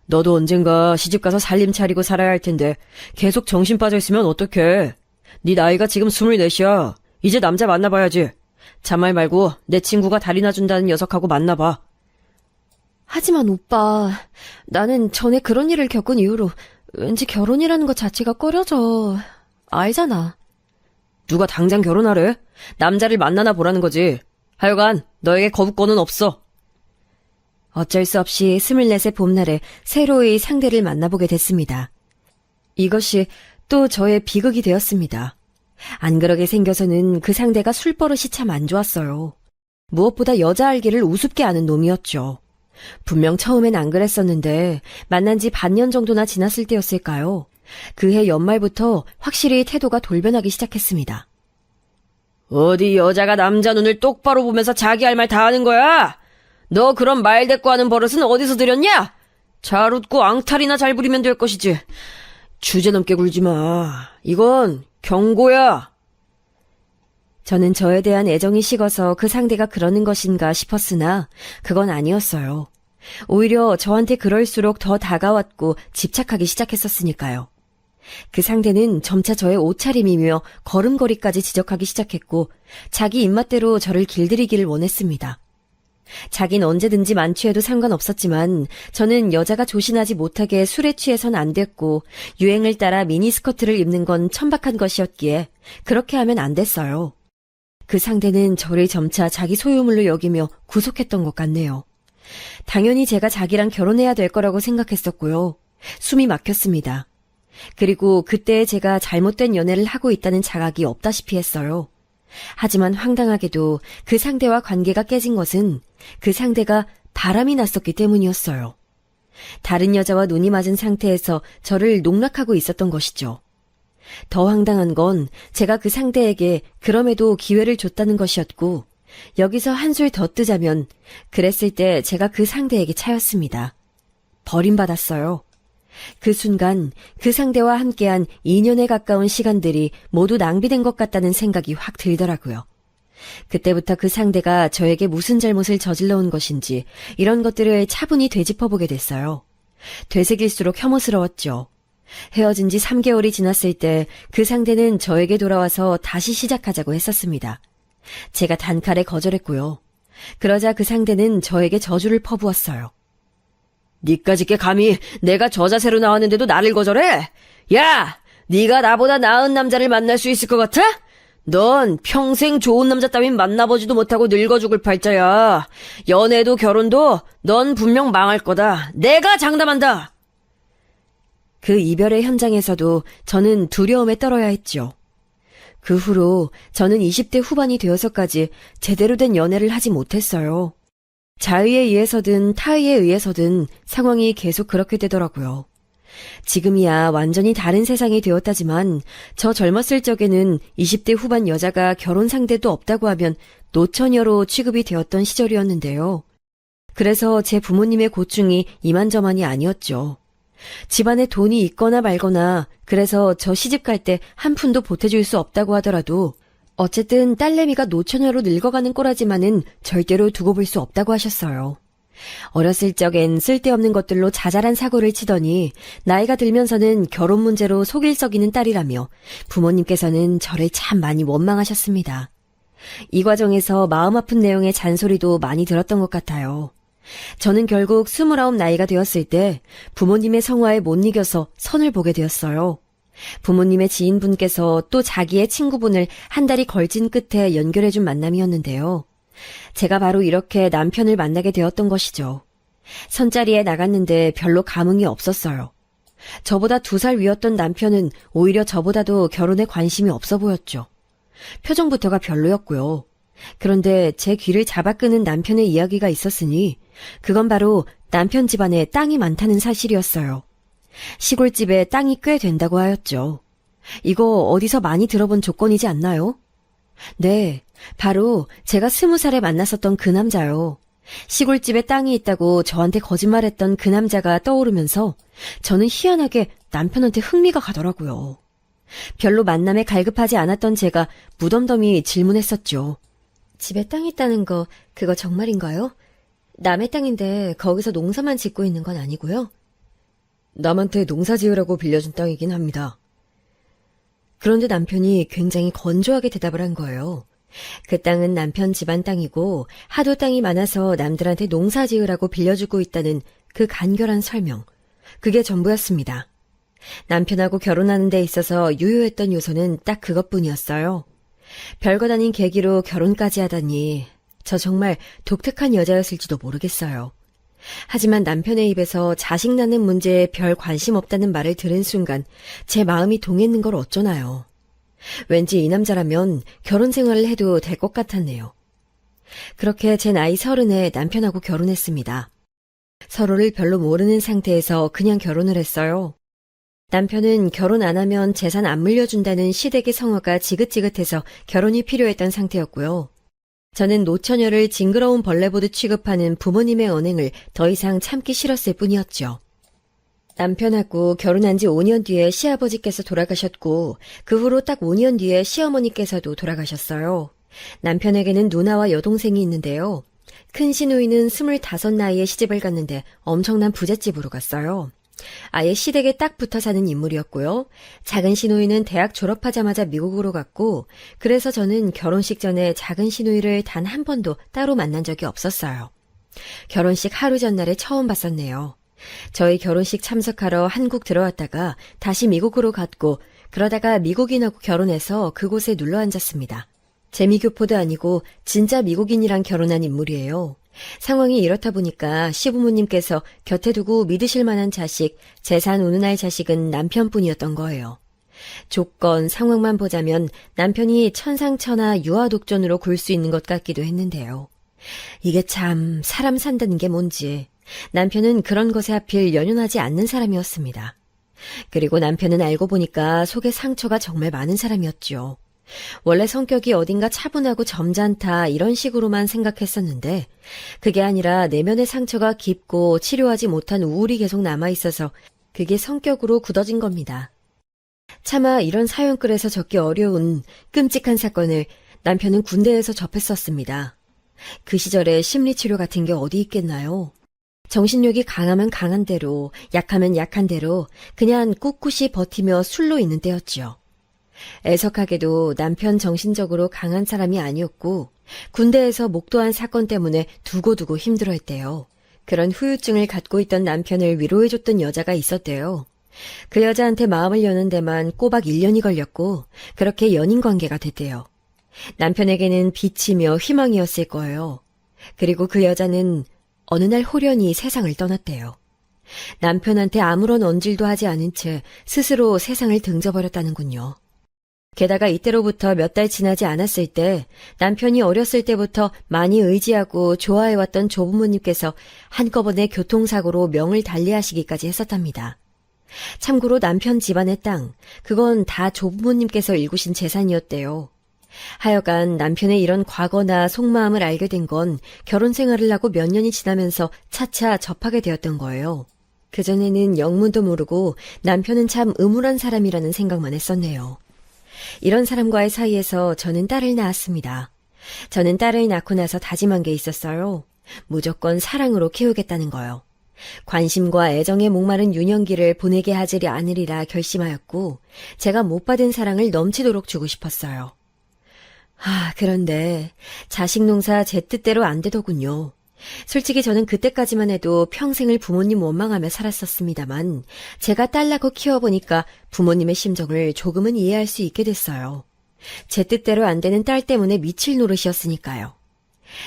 너도 언젠가 시집가서 살림 차리고 살아야 할 텐데 계속 정신 빠져있으면 어떡해. 네 나이가 지금 24이야. 이제 남자 만나봐야지. 잔말 말고 내 친구가 다리 놔준다는 녀석하고 만나봐. 하지만 오빠, 나는 전에 그런 일을 겪은 이후로 왠지 결혼이라는 것 자체가 꺼려져. 알잖아. 누가 당장 결혼하래? 남자를 만나나 보라는 거지. 하여간 너에게 거부권은 없어. 어쩔 수 없이 24의 봄날에 새로이 상대를 만나보게 됐습니다. 이것이 또 저의 비극이 되었습니다. 안 그러게 생겨서는 그 상대가 술버릇이 참 안 좋았어요. 무엇보다 여자 알기를 우습게 아는 놈이었죠. 분명 처음엔 안 그랬었는데 만난 지 반년 정도나 지났을 때였을까요? 그해 연말부터 확실히 태도가 돌변하기 시작했습니다. 어디 여자가 남자 눈을 똑바로 보면서 자기 할 말 다 하는 거야? 너 그런 말 대꾸 하는 버릇은 어디서 들였냐? 잘 웃고 앙탈이나 잘 부리면 될 것이지. 주제넘게 굴지 마. 이건 경고야. 저는 저에 대한 애정이 식어서 그 상대가 그러는 것인가 싶었으나 그건 아니었어요. 오히려 저한테 그럴수록 더 다가왔고 집착하기 시작했었으니까요. 그 상대는 점차 저의 옷차림이며 걸음걸이까지 지적하기 시작했고 자기 입맛대로 저를 길들이기를 원했습니다. 자긴 언제든지 만취해도 상관없었지만 저는 여자가 조신하지 못하게 술에 취해선 안 됐고 유행을 따라 미니스커트를 입는 건 천박한 것이었기에 그렇게 하면 안 됐어요. 그 상대는 저를 점차 자기 소유물로 여기며 구속했던 것 같네요. 당연히 제가 자기랑 결혼해야 될 거라고 생각했었고요. 숨이 막혔습니다. 그리고 그때 제가 잘못된 연애를 하고 있다는 자각이 없다시피 했어요. 하지만 황당하게도 그 상대와 관계가 깨진 것은 그 상대가 바람이 났었기 때문이었어요. 다른 여자와 눈이 맞은 상태에서 저를 농락하고 있었던 것이죠. 더 황당한 건 제가 그 상대에게 그럼에도 기회를 줬다는 것이었고 여기서 한술 더 뜨자면 그랬을 때 제가 그 상대에게 차였습니다. 버림받았어요. 그 순간 그 상대와 함께한 2년에 가까운 시간들이 모두 낭비된 것 같다는 생각이 확 들더라고요. 그때부터 그 상대가 저에게 무슨 잘못을 저질러 온 것인지 이런 것들을 차분히 되짚어보게 됐어요. 되새길수록 혐오스러웠죠. 헤어진 지 3개월이 지났을 때 그 상대는 저에게 돌아와서 다시 시작하자고 했었습니다. 제가 단칼에 거절했고요. 그러자 그 상대는 저에게 저주를 퍼부었어요. 니까짓게 감히 내가 저 자세로 나왔는데도 나를 거절해? 야! 네가 나보다 나은 남자를 만날 수 있을 것 같아? 넌 평생 좋은 남자 따윈 만나보지도 못하고 늙어 죽을 팔자야. 연애도 결혼도 넌 분명 망할 거다. 내가 장담한다. 그 이별의 현장에서도 저는 두려움에 떨어야 했죠. 그 후로 저는 20대 후반이 되어서까지 제대로 된 연애를 하지 못했어요. 자의에 의해서든 타의에 의해서든 상황이 계속 그렇게 되더라고요. 지금이야 완전히 다른 세상이 되었다지만 저 젊었을 적에는 20대 후반 여자가 결혼 상대도 없다고 하면 노처녀로 취급이 되었던 시절이었는데요. 그래서 제 부모님의 고충이 이만저만이 아니었죠. 집안에 돈이 있거나 말거나 그래서 저 시집갈 때 한 푼도 보태줄 수 없다고 하더라도 어쨌든 딸내미가 노처녀로 늙어가는 꼬라지만은 절대로 두고 볼 수 없다고 하셨어요. 어렸을 적엔 쓸데없는 것들로 자잘한 사고를 치더니 나이가 들면서는 결혼 문제로 속일 썩이는 딸이라며 부모님께서는 저를 참 많이 원망하셨습니다. 이 과정에서 마음 아픈 내용의 잔소리도 많이 들었던 것 같아요. 저는 결국 29 나이가 되었을 때 부모님의 성화에 못 이겨서 선을 보게 되었어요. 부모님의 지인분께서 또 자기의 친구분을 한 달이 걸친 끝에 연결해준 만남이었는데요. 제가 바로 이렇게 남편을 만나게 되었던 것이죠. 선자리에 나갔는데 별로 감흥이 없었어요. 저보다 2살 위였던 남편은 오히려 저보다도 결혼에 관심이 없어 보였죠. 표정부터가 별로였고요. 그런데 제 귀를 잡아 끄는 남편의 이야기가 있었으니 그건 바로 남편 집안에 땅이 많다는 사실이었어요. 시골집에 땅이 꽤 된다고 하였죠. 이거 어디서 많이 들어본 조건이지 않나요? 네, 바로 제가 20살에 만났었던 그 남자요. 시골집에 땅이 있다고 저한테 거짓말했던 그 남자가 떠오르면서 저는 희한하게 남편한테 흥미가 가더라고요. 별로 만남에 갈급하지 않았던 제가 무덤덤이 질문했었죠. 집에 땅 있다는 거 그거 정말인가요? 남의 땅인데 거기서 농사만 짓고 있는 건 아니고요? 남한테 농사 지으라고 빌려준 땅이긴 합니다. 그런데 남편이 굉장히 건조하게 대답을 한 거예요. 그 땅은 남편 집안 땅이고 하도 땅이 많아서 남들한테 농사 지으라고 빌려주고 있다는 그 간결한 설명. 그게 전부였습니다. 남편하고 결혼하는 데 있어서 유효했던 요소는 딱 그것뿐이었어요. 별것 아닌 계기로 결혼까지 하다니 저 정말 독특한 여자였을지도 모르겠어요. 하지만 남편의 입에서 자식 낳는 문제에 별 관심 없다는 말을 들은 순간 제 마음이 동했는 걸 어쩌나요. 왠지 이 남자라면 결혼 생활을 해도 될 것 같았네요. 그렇게 제 나이 30에 남편하고 결혼했습니다. 서로를 별로 모르는 상태에서 그냥 결혼을 했어요. 남편은 결혼 안 하면 재산 안 물려준다는 시댁의 성화가 지긋지긋해서 결혼이 필요했던 상태였고요. 저는 노처녀를 징그러운 벌레 보듯 취급하는 부모님의 언행을 더 이상 참기 싫었을 뿐이었죠. 남편하고 결혼한 지 5년 뒤에 시아버지께서 돌아가셨고 그 후로 딱 5년 뒤에 시어머니께서도 돌아가셨어요. 남편에게는 누나와 여동생이 있는데요. 큰 시누이는 25 나이에 시집을 갔는데 엄청난 부잣집으로 갔어요. 아예 시댁에 딱 붙어 사는 인물이었고요. 작은 시누이는 대학 졸업하자마자 미국으로 갔고 그래서 저는 결혼식 전에 작은 시누이를 단 한 번도 따로 만난 적이 없었어요. 결혼식 하루 전날에 처음 봤었네요. 저희 결혼식 참석하러 한국 들어왔다가 다시 미국으로 갔고 그러다가 미국인하고 결혼해서 그곳에 눌러 앉았습니다. 재미교포도 아니고 진짜 미국인이랑 결혼한 인물이에요. 상황이 이렇다 보니까 시부모님께서 곁에 두고 믿으실 만한 자식, 재산 운운할 자식은 남편뿐이었던 거예요. 조건, 상황만 보자면 남편이 천상천하 유아독존으로 굴 수 있는 것 같기도 했는데요. 이게 참 사람 산다는 게 뭔지 남편은 그런 것에 하필 연연하지 않는 사람이었습니다. 그리고 남편은 알고 보니까 속에 상처가 정말 많은 사람이었죠. 원래 성격이 어딘가 차분하고 점잖다 이런 식으로만 생각했었는데 그게 아니라 내면의 상처가 깊고 치료하지 못한 우울이 계속 남아있어서 그게 성격으로 굳어진 겁니다. 차마 이런 사연글에서 적기 어려운 끔찍한 사건을 남편은 군대에서 접했었습니다. 그 시절에 심리치료 같은 게 어디 있겠나요? 정신력이 강하면 강한 대로, 약하면 약한 대로 그냥 꿋꿋이 버티며 술로 있는 때였지요. 애석하게도 남편 정신적으로 강한 사람이 아니었고 군대에서 목도한 사건 때문에 두고두고 힘들어했대요. 그런 후유증을 갖고 있던 남편을 위로해줬던 여자가 있었대요. 그 여자한테 마음을 여는 데만 꼬박 1년이 걸렸고 그렇게 연인관계가 됐대요. 남편에게는 빛이며 희망이었을 거예요. 그리고 그 여자는 어느 날 호련히 세상을 떠났대요. 남편한테 아무런 언질도 하지 않은 채 스스로 세상을 등져버렸다는군요. 게다가 이때로부터 몇 달 지나지 않았을 때 남편이 어렸을 때부터 많이 의지하고 좋아해왔던 조부모님께서 한꺼번에 교통사고로 명을 달리하시기까지 했었답니다. 참고로 남편 집안의 땅, 그건 다 조부모님께서 일구신 재산이었대요. 하여간 남편의 이런 과거나 속마음을 알게 된 건 결혼 생활을 하고 몇 년이 지나면서 차차 접하게 되었던 거예요. 그전에는 영문도 모르고 남편은 참 음울한 사람이라는 생각만 했었네요. 이런 사람과의 사이에서 저는 딸을 낳았습니다. 저는 딸을 낳고 나서 다짐한 게 있었어요. 무조건 사랑으로 키우겠다는 거요. 관심과 애정에 목마른 유년기를 보내게 하지 않으리라 결심하였고 제가 못 받은 사랑을 넘치도록 주고 싶었어요. 그런데 자식 농사 제 뜻대로 안 되더군요. 솔직히 저는 그때까지만 해도 평생을 부모님 원망하며 살았었습니다만 제가 딸 낳고 키워보니까 부모님의 심정을 조금은 이해할 수 있게 됐어요. 제 뜻대로 안 되는 딸 때문에 미칠 노릇이었으니까요.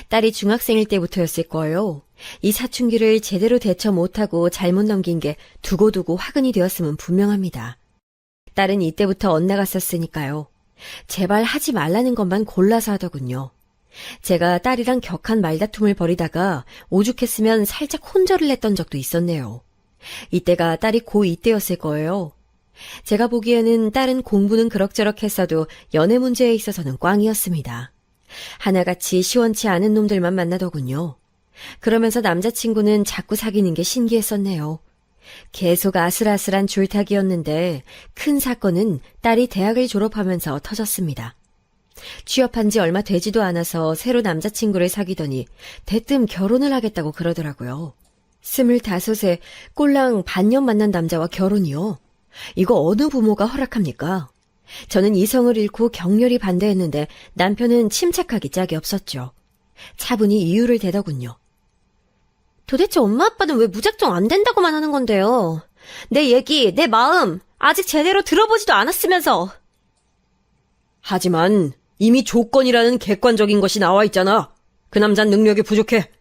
딸이 중학생일 때부터였을 거예요. 이 사춘기를 제대로 대처 못하고 잘못 넘긴 게 두고두고 화근이 되었으면 분명합니다. 딸은 이때부터 엇나갔었으니까요. 제발 하지 말라는 것만 골라서 하더군요. 제가 딸이랑 격한 말다툼을 벌이다가 오죽했으면 살짝 혼절을 했던 적도 있었네요. 이때가 딸이 고2 때였을 거예요. 제가 보기에는 딸은 공부는 그럭저럭 했어도 연애 문제에 있어서는 꽝이었습니다. 하나같이 시원치 않은 놈들만 만나더군요. 그러면서 남자친구는 자꾸 사귀는 게 신기했었네요. 계속 아슬아슬한 줄타기였는데 큰 사건은 딸이 대학을 졸업하면서 터졌습니다. 취업한 지 얼마 되지도 않아서 새로 남자친구를 사귀더니 대뜸 결혼을 하겠다고 그러더라고요. 25세 꼴랑 반년 만난 남자와 결혼이요? 이거 어느 부모가 허락합니까? 저는 이성을 잃고 격렬히 반대했는데 남편은 침착하기 짝이 없었죠. 차분히 이유를 대더군요. 도대체 엄마 아빠는 왜 무작정 안 된다고만 하는 건데요? 내 얘기, 내 마음 아직 제대로 들어보지도 않았으면서. 하지만 이미 조건이라는 객관적인 것이 나와 있잖아. 그 남자는 능력이 부족해.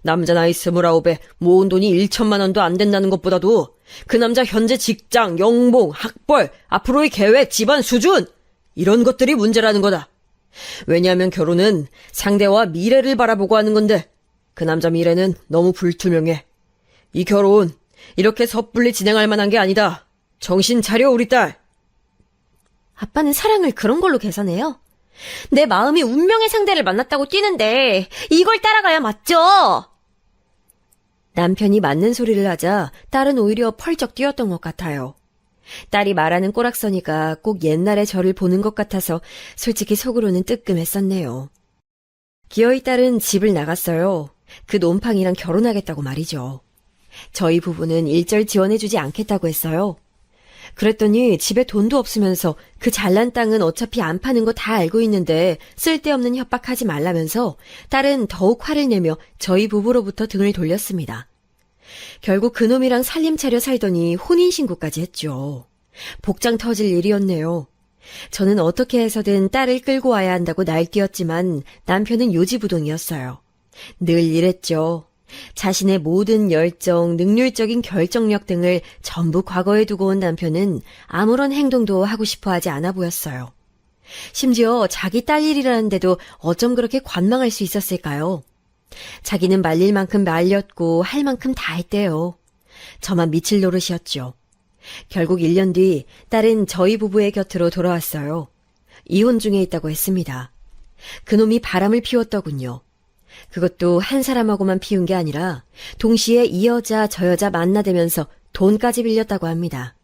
남자 나이 29에 모은 돈이 1천만 원도 안 된다는 것보다도 그 남자 현재 직장, 연봉, 학벌, 앞으로의 계획, 집안 수준 이런 것들이 문제라는 거다. 왜냐하면 결혼은 상대와 미래를 바라보고 하는 건데 그 남자 미래는 너무 불투명해. 이 결혼 이렇게 섣불리 진행할 만한 게 아니다. 정신 차려 우리 딸. 아빠는 사랑을 그런 걸로 계산해요? 내 마음이 운명의 상대를 만났다고 뛰는데 이걸 따라가야 맞죠? 남편이 맞는 소리를 하자 딸은 오히려 펄쩍 뛰었던 것 같아요. 딸이 말하는 꼬락서니가 꼭 옛날의 저를 보는 것 같아서 솔직히 속으로는 뜨끔했었네요. 기어이 딸은 집을 나갔어요. 그 놈팡이랑 결혼하겠다고 말이죠. 저희 부부는 일절 지원해주지 않겠다고 했어요. 그랬더니 집에 돈도 없으면서 그 잘난 땅은 어차피 안 파는 거 다 알고 있는데 쓸데없는 협박하지 말라면서 딸은 더욱 화를 내며 저희 부부로부터 등을 돌렸습니다. 결국 그놈이랑 살림 차려 살더니 혼인신고까지 했죠. 복장 터질 일이었네요. 저는 어떻게 해서든 딸을 끌고 와야 한다고 날뛰었지만 남편은 요지부동이었어요. 늘 이랬죠. 자신의 모든 열정, 능률적인 결정력 등을 전부 과거에 두고 온 남편은 아무런 행동도 하고 싶어 하지 않아 보였어요. 심지어 자기 딸 일이라는데도 어쩜 그렇게 관망할 수 있었을까요? 자기는 말릴 만큼 말렸고 할 만큼 다 했대요. 저만 미칠 노릇이었죠. 결국 1년 뒤 딸은 저희 부부의 곁으로 돌아왔어요. 이혼 중에 있다고 했습니다. 그놈이 바람을 피웠더군요. 그것도 한 사람하고만 피운 게 아니라 동시에 이 여자 저 여자 만나대면서 돈까지 빌렸다고 합니다.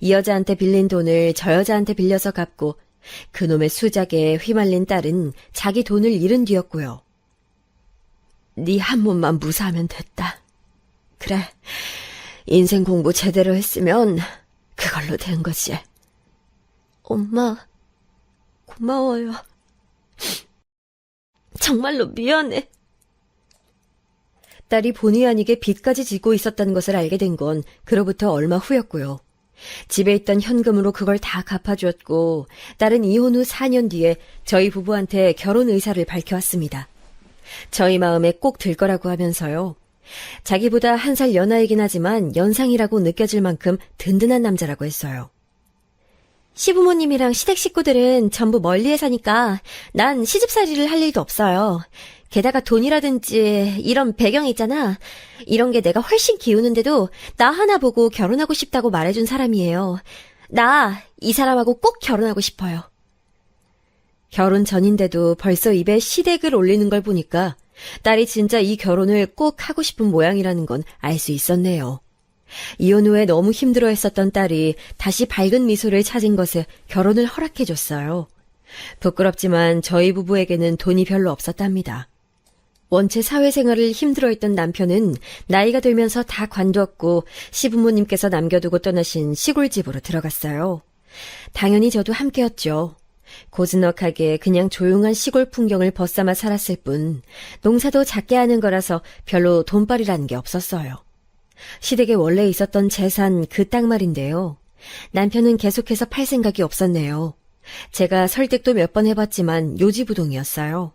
이 여자한테 빌린 돈을 저 여자한테 빌려서 갚고 그놈의 수작에 휘말린 딸은 자기 돈을 잃은 뒤였고요. 네 한 몸만 무사하면 됐다. 그래, 인생 공부 제대로 했으면 그걸로 된 거지. 엄마, 고마워요. 정말로 미안해. 딸이 본의 아니게 빚까지 지고 있었다는 것을 알게 된 건 그로부터 얼마 후였고요. 집에 있던 현금으로 그걸 다 갚아주었고 딸은 이혼 후 4년 뒤에 저희 부부한테 결혼 의사를 밝혀왔습니다. 저희 마음에 꼭 들 거라고 하면서요. 자기보다 1살 연하이긴 하지만 연상이라고 느껴질 만큼 든든한 남자라고 했어요. 시부모님이랑 시댁 식구들은 전부 멀리에 사니까 난 시집살이를 할 일도 없어요. 게다가 돈이라든지 이런 배경이 있잖아. 이런 게 내가 훨씬 기우는데도 나 하나 보고 결혼하고 싶다고 말해준 사람이에요. 나 이 사람하고 꼭 결혼하고 싶어요. 결혼 전인데도 벌써 입에 시댁을 올리는 걸 보니까 딸이 진짜 이 결혼을 꼭 하고 싶은 모양이라는 건 알 수 있었네요. 이혼 후에 너무 힘들어했었던 딸이 다시 밝은 미소를 찾은 것에 결혼을 허락해줬어요. 부끄럽지만 저희 부부에게는 돈이 별로 없었답니다. 원체 사회생활을 힘들어했던 남편은 나이가 들면서 다 관두었고 시부모님께서 남겨두고 떠나신 시골집으로 들어갔어요. 당연히 저도 함께였죠. 고즈넉하게 그냥 조용한 시골 풍경을 벗삼아 살았을 뿐 농사도 작게 하는 거라서 별로 돈벌이라는 게 없었어요. 시댁에 원래 있었던 재산 그 땅 말인데요. 남편은 계속해서 팔 생각이 없었네요. 제가 설득도 몇 번 해봤지만 요지부동이었어요.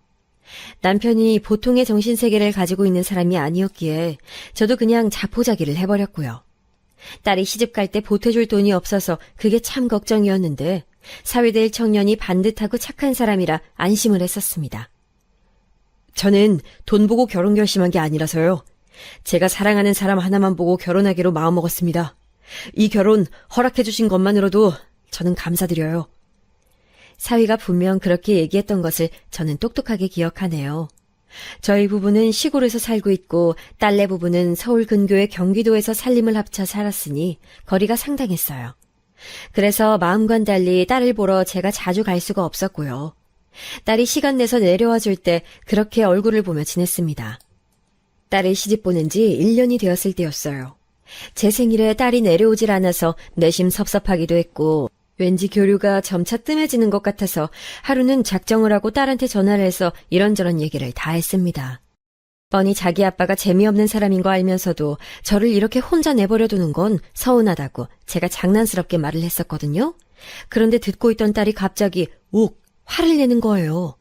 남편이 보통의 정신세계를 가지고 있는 사람이 아니었기에 저도 그냥 자포자기를 해버렸고요. 딸이 시집갈 때 보태줄 돈이 없어서 그게 참 걱정이었는데 사회될 청년이 반듯하고 착한 사람이라 안심을 했었습니다. 저는 돈 보고 결혼 결심한 게 아니라서요. 제가 사랑하는 사람 하나만 보고 결혼하기로 마음먹었습니다. 이 결혼 허락해주신 것만으로도 저는 감사드려요. 사위가 분명 그렇게 얘기했던 것을 저는 똑똑하게 기억하네요. 저희 부부는 시골에서 살고 있고 딸내 부부는 서울 근교의 경기도에서 살림을 합쳐 살았으니 거리가 상당했어요. 그래서 마음과는 달리 딸을 보러 제가 자주 갈 수가 없었고요. 딸이 시간 내서 내려와 줄 때 그렇게 얼굴을 보며 지냈습니다. 딸을 시집 보낸 지 1년이 되었을 때였어요. 제 생일에 딸이 내려오질 않아서 내심 섭섭하기도 했고 왠지 교류가 점차 뜸해지는 것 같아서 하루는 작정을 하고 딸한테 전화를 해서 이런저런 얘기를 다 했습니다. 뻔히 자기 아빠가 재미없는 사람인 거 알면서도 저를 이렇게 혼자 내버려 두는 건 서운하다고 제가 장난스럽게 말을 했었거든요. 그런데 듣고 있던 딸이 갑자기 욱 화를 내는 거예요.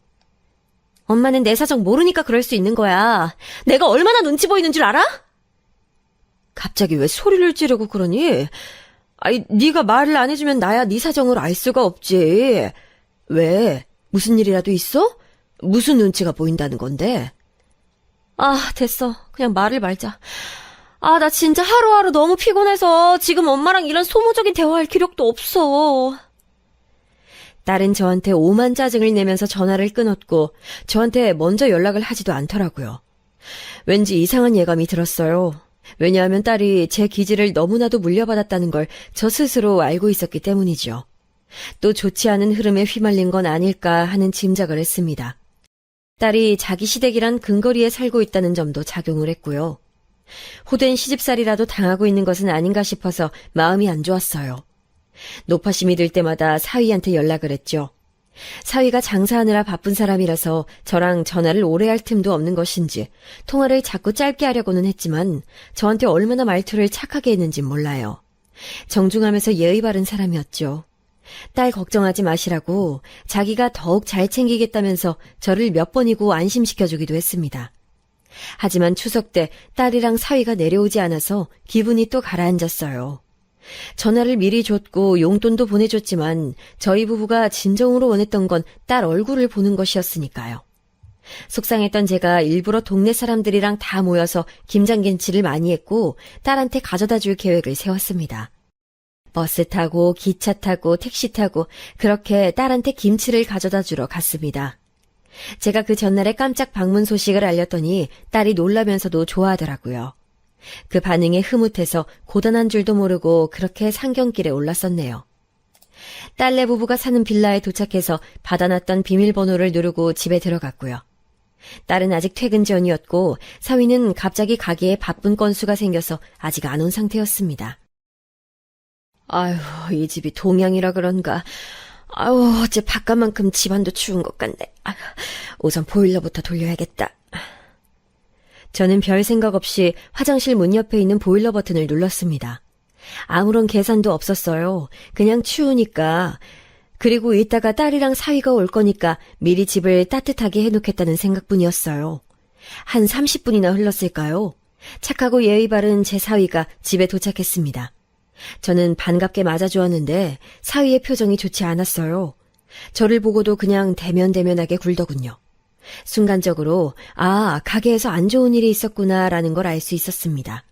엄마는 내 사정 모르니까 그럴 수 있는 거야. 내가 얼마나 눈치 보이는 줄 알아? 갑자기 왜 소리를 지르고 그러니? 아니, 네가 말을 안 해주면 나야 네 사정을 알 수가 없지. 왜? 무슨 일이라도 있어? 무슨 눈치가 보인다는 건데? 아, 됐어. 그냥 말을 말자. 아, 나 진짜 하루하루 너무 피곤해서 지금 엄마랑 이런 소모적인 대화할 기력도 없어. 딸은 저한테 오만 짜증을 내면서 전화를 끊었고 저한테 먼저 연락을 하지도 않더라고요. 왠지 이상한 예감이 들었어요. 왜냐하면 딸이 제 기질을 너무나도 물려받았다는 걸 저 스스로 알고 있었기 때문이죠. 또 좋지 않은 흐름에 휘말린 건 아닐까 하는 짐작을 했습니다. 딸이 자기 시댁이란 근거리에 살고 있다는 점도 작용을 했고요. 호된 시집살이라도 당하고 있는 것은 아닌가 싶어서 마음이 안 좋았어요. 노파심이 들 때마다 사위한테 연락을 했죠. 사위가 장사하느라 바쁜 사람이라서 저랑 전화를 오래 할 틈도 없는 것인지 통화를 자꾸 짧게 하려고는 했지만 저한테 얼마나 말투를 착하게 했는지 몰라요. 정중하면서 예의 바른 사람이었죠. 딸 걱정하지 마시라고 자기가 더욱 잘 챙기겠다면서 저를 몇 번이고 안심시켜주기도 했습니다. 하지만 추석 때 딸이랑 사위가 내려오지 않아서 기분이 또 가라앉았어요. 전화를 미리 줬고 용돈도 보내줬지만 저희 부부가 진정으로 원했던 건 딸 얼굴을 보는 것이었으니까요. 속상했던 제가 일부러 동네 사람들이랑 다 모여서 김장김치를 많이 했고 딸한테 가져다 줄 계획을 세웠습니다. 버스 타고 기차 타고 택시 타고 그렇게 딸한테 김치를 가져다 주러 갔습니다. 제가 그 전날에 깜짝 방문 소식을 알렸더니 딸이 놀라면서도 좋아하더라고요. 그 반응에 흐뭇해서 고단한 줄도 모르고 그렇게 상경길에 올랐었네요. 딸내 부부가 사는 빌라에 도착해서 받아놨던 비밀번호를 누르고 집에 들어갔고요. 딸은 아직 퇴근 전이었고 사위는 갑자기 가게에 바쁜 건수가 생겨서 아직 안 온 상태였습니다. 아휴, 이 집이 동양이라 그런가. 아유, 어째 바깥만큼 집안도 추운 것 같네. 아휴, 우선 보일러부터 돌려야겠다. 저는 별 생각 없이 화장실 문 옆에 있는 보일러 버튼을 눌렀습니다. 아무런 계산도 없었어요. 그냥 추우니까. 그리고 이따가 딸이랑 사위가 올 거니까 미리 집을 따뜻하게 해놓겠다는 생각뿐이었어요. 한 30분이나 흘렀을까요? 착하고 예의 바른 제 사위가 집에 도착했습니다. 저는 반갑게 맞아주었는데 사위의 표정이 좋지 않았어요. 저를 보고도 그냥 대면대면하게 굴더군요. 순간적으로 가게에서 안 좋은 일이 있었구나라는 걸 알 수 있었습니다.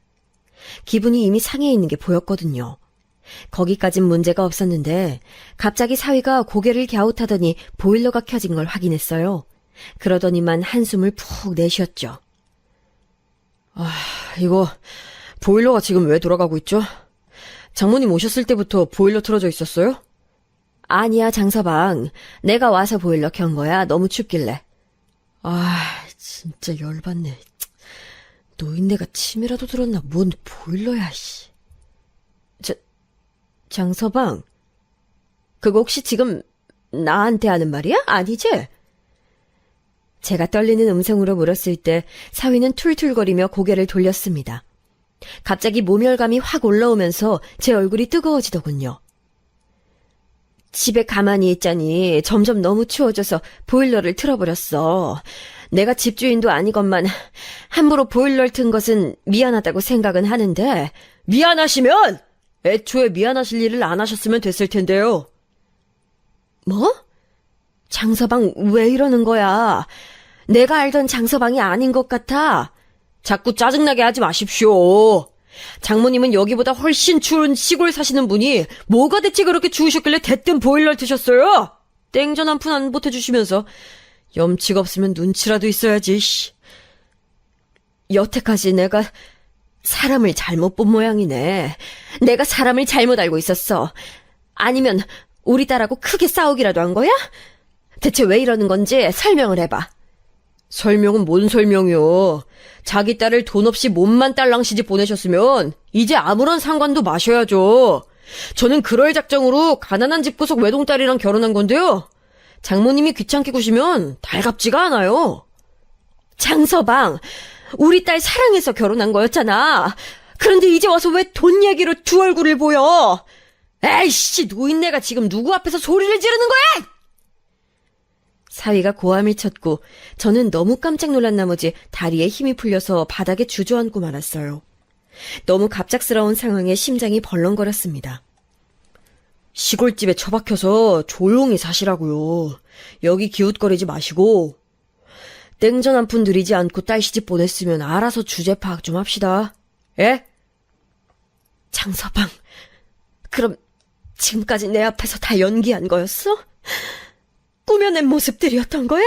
기분이 이미 상해 있는 게 보였거든요. 거기까진 문제가 없었는데 갑자기 사위가 고개를 갸웃하더니 보일러가 켜진 걸 확인했어요. 그러더니만 한숨을 푹 내쉬었죠. 이거 보일러가 지금 왜 돌아가고 있죠? 장모님 오셨을 때부터 보일러 틀어져 있었어요? 아니야, 장서방. 내가 와서 보일러 켠 거야. 너무 춥길래. 진짜 열받네. 노인네가 침이라도 들었나? 뭔 보일러야, 씨. 장서방, 그거 혹시 지금 나한테 하는 말이야? 아니지? 제가 떨리는 음성으로 물었을 때 사위는 툴툴거리며 고개를 돌렸습니다. 갑자기 모멸감이 확 올라오면서 제 얼굴이 뜨거워지더군요. 집에 가만히 있자니 점점 너무 추워져서 보일러를 틀어버렸어. 내가 집주인도 아니건만 함부로 보일러를 튼 것은 미안하다고 생각은 하는데. 미안하시면 애초에 미안하실 일을 안 하셨으면 됐을 텐데요. 뭐? 장서방 왜 이러는 거야? 내가 알던 장서방이 아닌 것 같아. 자꾸 짜증나게 하지 마십시오. 장모님은 여기보다 훨씬 추운 시골 사시는 분이 뭐가 대체 그렇게 추우셨길래 대뜸 보일러를 드셨어요? 땡전 한 푼 안 보태주시면서 염치가 없으면 눈치라도 있어야지. 여태까지 내가 사람을 잘못 본 모양이네. 내가 사람을 잘못 알고 있었어. 아니면 우리 딸하고 크게 싸우기라도 한 거야? 대체 왜 이러는 건지 설명을 해봐. 설명은 뭔 설명이요. 자기 딸을 돈 없이 몸만 딸랑 시집 보내셨으면 이제 아무런 상관도 마셔야죠. 저는 그럴 작정으로 가난한 집구석 외동딸이랑 결혼한 건데요. 장모님이 귀찮게 구시면 달갑지가 않아요. 장서방, 우리 딸 사랑해서 결혼한 거였잖아. 그런데 이제 와서 왜 돈 얘기로 두 얼굴을 보여? 에이씨, 노인네가 지금 누구 앞에서 소리를 지르는 거야? 사위가 고함을 쳤고 저는 너무 깜짝 놀란 나머지 다리에 힘이 풀려서 바닥에 주저앉고 말았어요. 너무 갑작스러운 상황에 심장이 벌렁거렸습니다. 시골집에 처박혀서 조용히 사시라고요. 여기 기웃거리지 마시고. 땡전 한 푼 들이지 않고 딸 시집 보냈으면 알아서 주제 파악 좀 합시다. 예? 장서방, 그럼 지금까지 내 앞에서 다 연기한 거였어? 꾸며낸 모습들이었던 거야?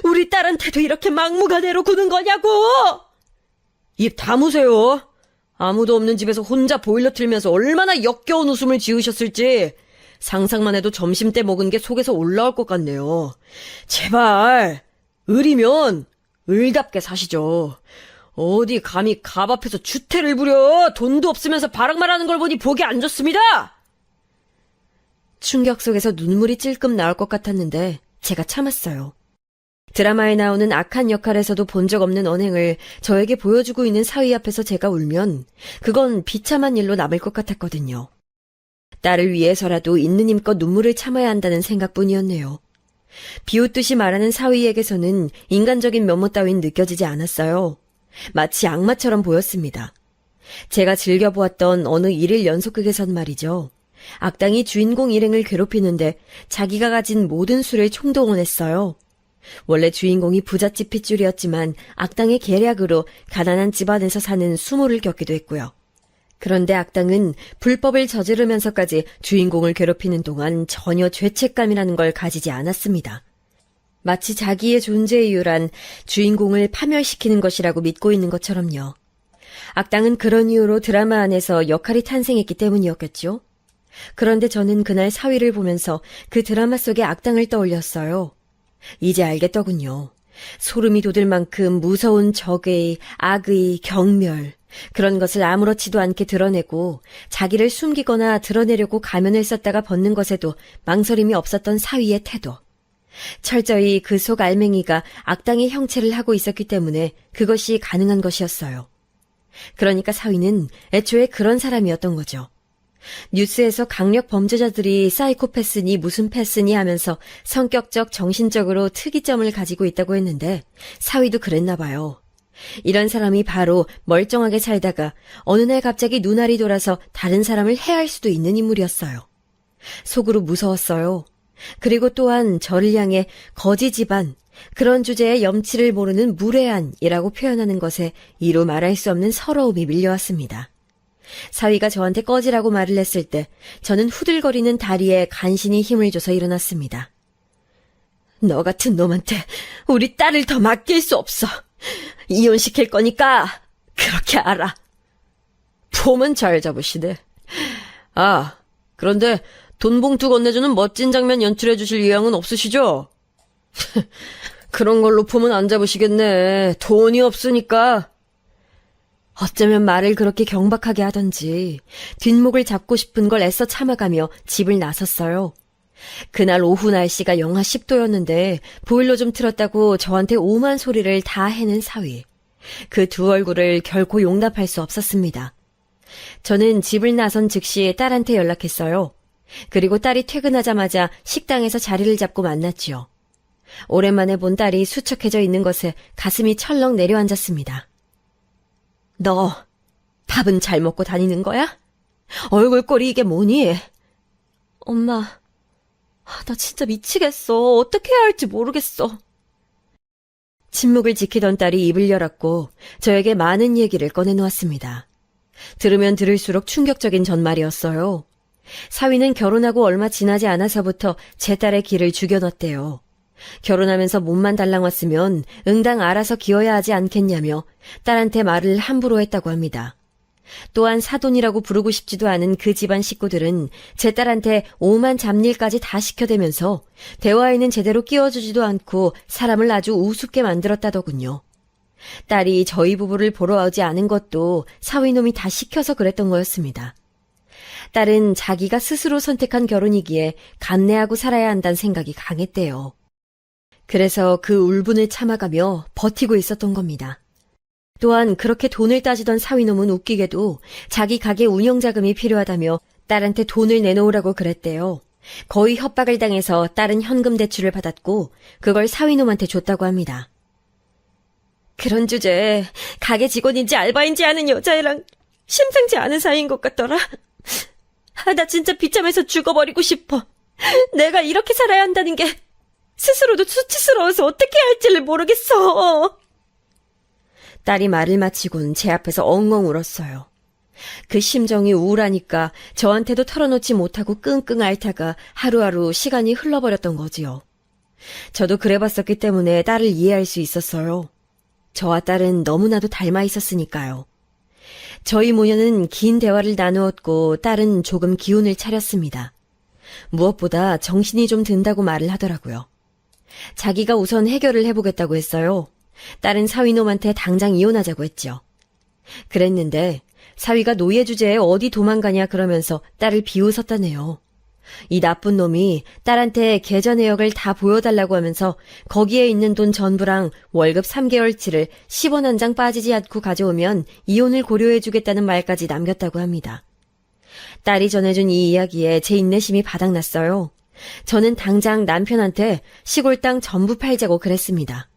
우리 딸한테도 이렇게 막무가내로 구는 거냐고! 입 다무세요. 아무도 없는 집에서 혼자 보일러 틀면서 얼마나 역겨운 웃음을 지으셨을지 상상만 해도 점심때 먹은 게 속에서 올라올 것 같네요. 제발 을이면 을답게 사시죠. 어디 감히 갑 앞에서 주태를 부려. 돈도 없으면서 바락말 하는 걸 보니 보기 안 좋습니다. 충격 속에서 눈물이 찔끔 나올 것 같았는데 제가 참았어요. 드라마에 나오는 악한 역할에서도 본 적 없는 언행을 저에게 보여주고 있는 사위 앞에서 제가 울면 그건 비참한 일로 남을 것 같았거든요. 딸을 위해서라도 있는 힘껏 눈물을 참아야 한다는 생각뿐이었네요. 비웃듯이 말하는 사위에게서는 인간적인 면모 따윈 느껴지지 않았어요. 마치 악마처럼 보였습니다. 제가 즐겨보았던 어느 일일 연속극에선 말이죠. 악당이 주인공 일행을 괴롭히는데 자기가 가진 모든 수를 총동원했어요. 원래 주인공이 부잣집 핏줄이었지만 악당의 계략으로 가난한 집안에서 사는 수모를 겪기도 했고요. 그런데 악당은 불법을 저지르면서까지 주인공을 괴롭히는 동안 전혀 죄책감이라는 걸 가지지 않았습니다. 마치 자기의 존재 이유란 주인공을 파멸시키는 것이라고 믿고 있는 것처럼요. 악당은 그런 이유로 드라마 안에서 역할이 탄생했기 때문이었겠죠. 그런데 저는 그날 사위를 보면서 그 드라마 속의 악당을 떠올렸어요. 이제 알겠더군요. 소름이 돋을 만큼 무서운 적의, 악의, 경멸, 그런 것을 아무렇지도 않게 드러내고 자기를 숨기거나 드러내려고 가면을 썼다가 벗는 것에도 망설임이 없었던 사위의 태도. 철저히 그 속 알맹이가 악당의 형체를 하고 있었기 때문에 그것이 가능한 것이었어요. 그러니까 사위는 애초에 그런 사람이었던 거죠. 뉴스에서 강력 범죄자들이 사이코패스니 무슨 패스니 하면서 성격적, 정신적으로 특이점을 가지고 있다고 했는데 사위도 그랬나 봐요. 이런 사람이 바로 멀쩡하게 살다가 어느 날 갑자기 눈알이 돌아서 다른 사람을 해할 수도 있는 인물이었어요. 속으로 무서웠어요. 그리고 또한 저를 향해 거지 집안, 그런 주제에 염치를 모르는 무례한이라고 표현하는 것에 이루 말할 수 없는 서러움이 밀려왔습니다. 사위가 저한테 꺼지라고 말을 했을 때 저는 후들거리는 다리에 간신히 힘을 줘서 일어났습니다. 너 같은 놈한테 우리 딸을 더 맡길 수 없어. 이혼시킬 거니까 그렇게 알아. 폼은 잘 잡으시네. 아, 그런데 돈 봉투 건네주는 멋진 장면 연출해 주실 의향은 없으시죠? 그런 걸로 폼은 안 잡으시겠네. 돈이 없으니까. 어쩌면 말을 그렇게 경박하게 하던지 뒷목을 잡고 싶은 걸 애써 참아가며 집을 나섰어요. 그날 오후 날씨가 영하 10도였는데 보일러 좀 틀었다고 저한테 오만 소리를 다 해낸 사위. 그 두 얼굴을 결코 용납할 수 없었습니다. 저는 집을 나선 즉시 딸한테 연락했어요. 그리고 딸이 퇴근하자마자 식당에서 자리를 잡고 만났지요. 오랜만에 본 딸이 수척해져 있는 것에 가슴이 철렁 내려앉았습니다. 너 밥은 잘 먹고 다니는 거야? 얼굴꼴이 이게 뭐니? 엄마, 나 진짜 미치겠어. 어떻게 해야 할지 모르겠어. 침묵을 지키던 딸이 입을 열었고 저에게 많은 얘기를 꺼내놓았습니다. 들으면 들을수록 충격적인 전말이었어요. 사위는 결혼하고 얼마 지나지 않아서부터 제 딸의 길을 죽여넣었대요. 결혼하면서 몸만 달랑 왔으면 응당 알아서 기어야 하지 않겠냐며 딸한테 말을 함부로 했다고 합니다. 또한 사돈이라고 부르고 싶지도 않은 그 집안 식구들은 제 딸한테 오만 잡일까지 다 시켜대면서 대화에는 제대로 끼워주지도 않고 사람을 아주 우습게 만들었다더군요. 딸이 저희 부부를 보러 오지 않은 것도 사위놈이 다 시켜서 그랬던 거였습니다. 딸은 자기가 스스로 선택한 결혼이기에 감내하고 살아야 한다는 생각이 강했대요. 그래서 그 울분을 참아가며 버티고 있었던 겁니다. 또한 그렇게 돈을 따지던 사위놈은 웃기게도 자기 가게 운영자금이 필요하다며 딸한테 돈을 내놓으라고 그랬대요. 거의 협박을 당해서 딸은 현금 대출을 받았고 그걸 사위놈한테 줬다고 합니다. 그런 주제에 가게 직원인지 알바인지 아는 여자애랑 심상치 않은 사이인 것 같더라. 나 진짜 비참해서 죽어버리고 싶어. 내가 이렇게 살아야 한다는 게 스스로도 수치스러워서 어떻게 할지를 모르겠어. 딸이 말을 마치곤 제 앞에서 엉엉 울었어요. 그 심정이 우울하니까 저한테도 털어놓지 못하고 끙끙 앓다가 하루하루 시간이 흘러버렸던 거지요. 저도 그래봤었기 때문에 딸을 이해할 수 있었어요. 저와 딸은 너무나도 닮아 있었으니까요. 저희 모녀는 긴 대화를 나누었고 딸은 조금 기운을 차렸습니다. 무엇보다 정신이 좀 든다고 말을 하더라고요. 자기가 우선 해결을 해보겠다고 했어요. 딸은 사위놈한테 당장 이혼하자고 했죠. 그랬는데 사위가 노예 주제에 어디 도망가냐 그러면서 딸을 비웃었다네요. 이 나쁜 놈이 딸한테 계좌 내역을 다 보여달라고 하면서 거기에 있는 돈 전부랑 월급 3개월치를 10원 한 장 빠지지 않고 가져오면 이혼을 고려해주겠다는 말까지 남겼다고 합니다. 딸이 전해준 이 이야기에 제 인내심이 바닥났어요. 저는 당장 남편한테 시골 땅 전부 팔자고 그랬습니다.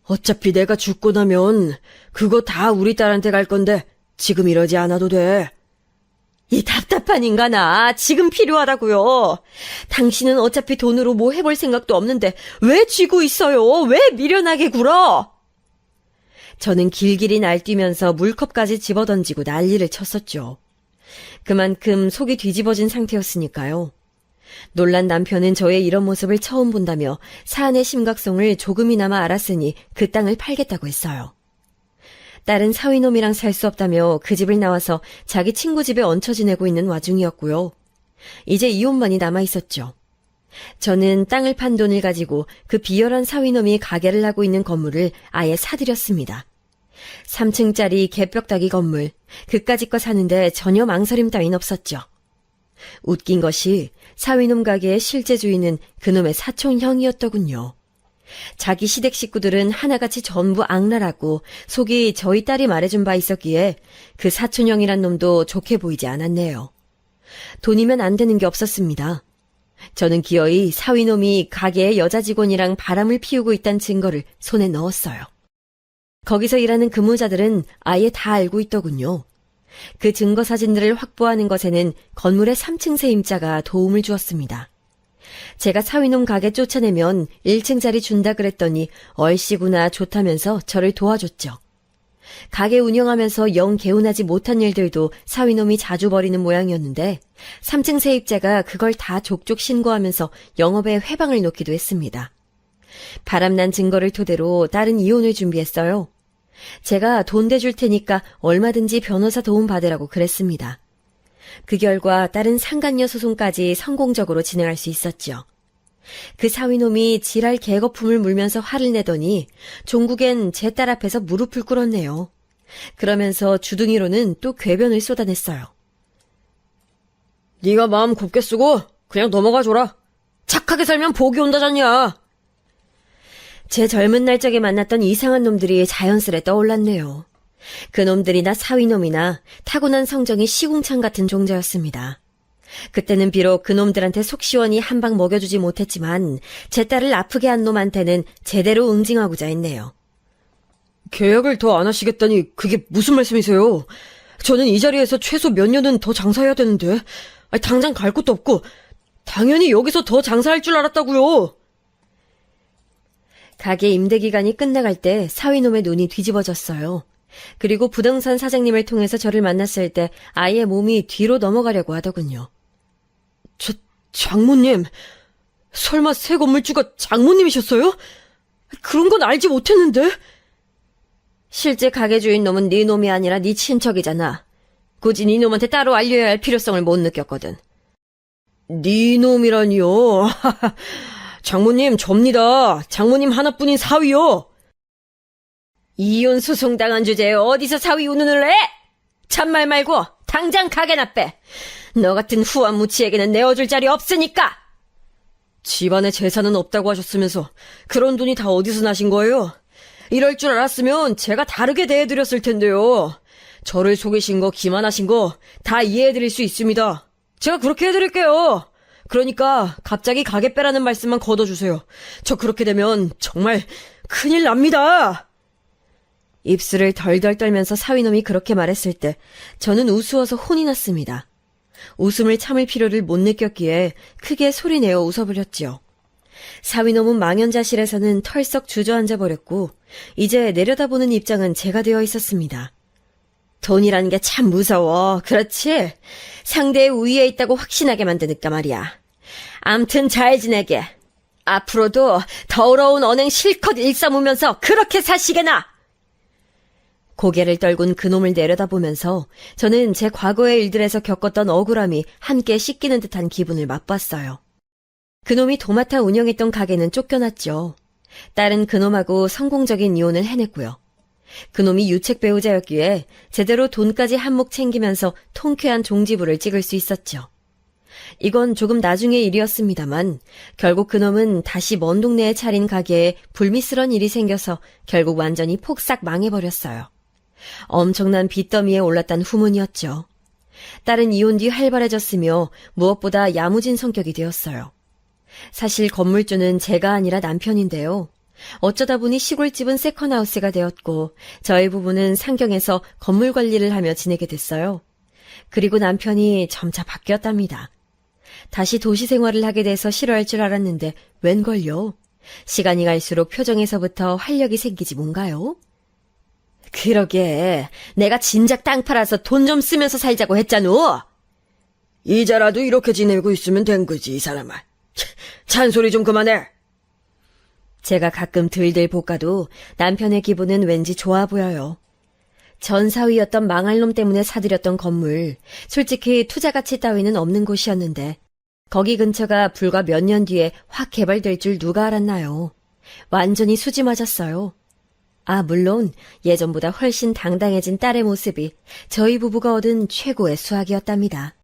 어차피 내가 죽고 나면 그거 다 우리 딸한테 갈 건데 지금 이러지 않아도 돼. 이 답답한 인간아, 지금 필요하다고요. 당신은 어차피 돈으로 뭐 해볼 생각도 없는데 왜 쥐고 있어요? 왜 미련하게 굴어? 저는 길길이 날뛰면서 물컵까지 집어던지고 난리를 쳤었죠. 그만큼 속이 뒤집어진 상태였으니까요. 놀란 남편은 저의 이런 모습을 처음 본다며 사안의 심각성을 조금이나마 알았으니 그 땅을 팔겠다고 했어요. 딸은 사위놈이랑 살 수 없다며 그 집을 나와서 자기 친구 집에 얹혀 지내고 있는 와중이었고요. 이제 이혼만이 남아있었죠. 저는 땅을 판 돈을 가지고 그 비열한 사위놈이 가게를 하고 있는 건물을 아예 사들였습니다. 3층짜리 개벽다기 건물, 그까짓 거 사는데 전혀 망설임 따윈 없었죠. 웃긴 것이 사위놈 가게의 실제 주인은 그놈의 사촌형이었더군요. 자기 시댁 식구들은 하나같이 전부 악랄하고 속이 저희 딸이 말해준 바 있었기에 그 사촌형이란 놈도 좋게 보이지 않았네요. 돈이면 안 되는 게 없었습니다. 저는 기어이 사위놈이 가게의 여자 직원이랑 바람을 피우고 있다는 증거를 손에 넣었어요. 거기서 일하는 근무자들은 아예 다 알고 있더군요. 그 증거 사진들을 확보하는 것에는 건물의 3층 세임자가 도움을 주었습니다. 제가 사위놈 가게 쫓아내면 1층짜리 준다 그랬더니 얼씨구나 좋다면서 저를 도와줬죠. 가게 운영하면서 영 개운하지 못한 일들도 사위놈이 자주 벌이는 모양이었는데 3층 세입자가 그걸 다 족족 신고하면서 영업에 회방을 놓기도 했습니다. 바람난 증거를 토대로 딸은 이혼을 준비했어요. 제가 돈 대줄 테니까 얼마든지 변호사 도움 받으라고 그랬습니다. 그 결과 딸은 상간녀 소송까지 성공적으로 진행할 수 있었죠. 그 사위놈이 지랄 개거품을 물면서 화를 내더니 종국엔 제 딸 앞에서 무릎을 꿇었네요. 그러면서 주둥이로는 또 궤변을 쏟아냈어요. 네가 마음 곱게 쓰고 그냥 넘어가줘라. 착하게 살면 복이 온다잖냐. 제 젊은 날 적에 만났던 이상한 놈들이 자연스레 떠올랐네요. 그놈들이나 사위놈이나 타고난 성정이 시궁창 같은 종자였습니다. 그때는 비록 그놈들한테 속 시원히 한 방 먹여주지 못했지만 제 딸을 아프게 한 놈한테는 제대로 응징하고자 했네요. 계약을 더 안 하시겠다니 그게 무슨 말씀이세요? 저는 이 자리에서 최소 몇 년은 더 장사해야 되는데 당장 갈 곳도 없고 당연히 여기서 더 장사할 줄 알았다고요. 가게 임대 기간이 끝나갈 때 사위놈의 눈이 뒤집어졌어요. 그리고 부동산 사장님을 통해서 저를 만났을 때 아예 몸이 뒤로 넘어가려고 하더군요. 장모님, 설마 새 건물주가 장모님이셨어요? 그런 건 알지 못했는데. 실제 가게 주인 놈은 네 놈이 아니라 네 친척이잖아. 굳이 네 놈한테 따로 알려야 할 필요성을 못 느꼈거든. 네 놈이라니요. 장모님 접니다. 장모님 하나뿐인 사위요. 이혼 소송 당한 주제에 어디서 사위 운운을 해? 참말 말고 당장 가게나 빼. 너 같은 후한무치에게는 내어줄 자리 없으니까. 집안에 재산은 없다고 하셨으면서 그런 돈이 다 어디서 나신 거예요? 이럴 줄 알았으면 제가 다르게 대해드렸을 텐데요. 저를 속이신 거, 기만하신 거 다 이해해드릴 수 있습니다. 제가 그렇게 해드릴게요. 그러니까 갑자기 가게 빼라는 말씀만 걷어주세요. 저 그렇게 되면 정말 큰일 납니다. 입술을 덜덜 떨면서 사위놈이 그렇게 말했을 때 저는 우스워서 혼이 났습니다. 웃음을 참을 필요를 못 느꼈기에 크게 소리내어 웃어버렸지요. 사위놈은 망연자실에서는 털썩 주저앉아 버렸고 이제 내려다보는 입장은 제가 되어 있었습니다. 돈이라는 게 참 무서워. 그렇지? 상대의 우위에 있다고 확신하게 만드니까 말이야. 암튼 잘 지내게. 앞으로도 더러운 언행 실컷 일삼으면서 그렇게 사시게나. 고개를 떨군 그놈을 내려다보면서 저는 제 과거의 일들에서 겪었던 억울함이 함께 씻기는 듯한 기분을 맛봤어요. 그놈이 도맡아 운영했던 가게는 쫓겨났죠. 딸은 그놈하고 성공적인 이혼을 해냈고요. 그놈이 유책 배우자였기에 제대로 돈까지 한몫 챙기면서 통쾌한 종지부를 찍을 수 있었죠. 이건 조금 나중의 일이었습니다만 결국 그놈은 다시 먼 동네에 차린 가게에 불미스런 일이 생겨서 결국 완전히 폭삭 망해버렸어요. 엄청난 빚더미에 올랐단 후문이었죠. 딸은 이혼 뒤 활발해졌으며 무엇보다 야무진 성격이 되었어요. 사실 건물주는 제가 아니라 남편인데요. 어쩌다 보니 시골집은 세컨하우스가 되었고 저희 부부는 상경에서 건물 관리를 하며 지내게 됐어요. 그리고 남편이 점차 바뀌었답니다. 다시 도시 생활을 하게 돼서 싫어할 줄 알았는데 웬걸요? 시간이 갈수록 표정에서부터 활력이 생기지 뭔가요? 그러게. 내가 진작 땅 팔아서 돈 좀 쓰면서 살자고 했잖아. 이자라도 이렇게 지내고 있으면 된 거지, 이 사람아. 잔소리 좀 그만해. 제가 가끔 들들 볶아도 남편의 기분은 왠지 좋아 보여요. 전 사위였던 망할 놈 때문에 사들였던 건물, 솔직히 투자 가치 따위는 없는 곳이었는데 거기 근처가 불과 몇 년 뒤에 확 개발될 줄 누가 알았나요? 완전히 수지 맞았어요. 아, 물론 예전보다 훨씬 당당해진 딸의 모습이 저희 부부가 얻은 최고의 수확이었답니다.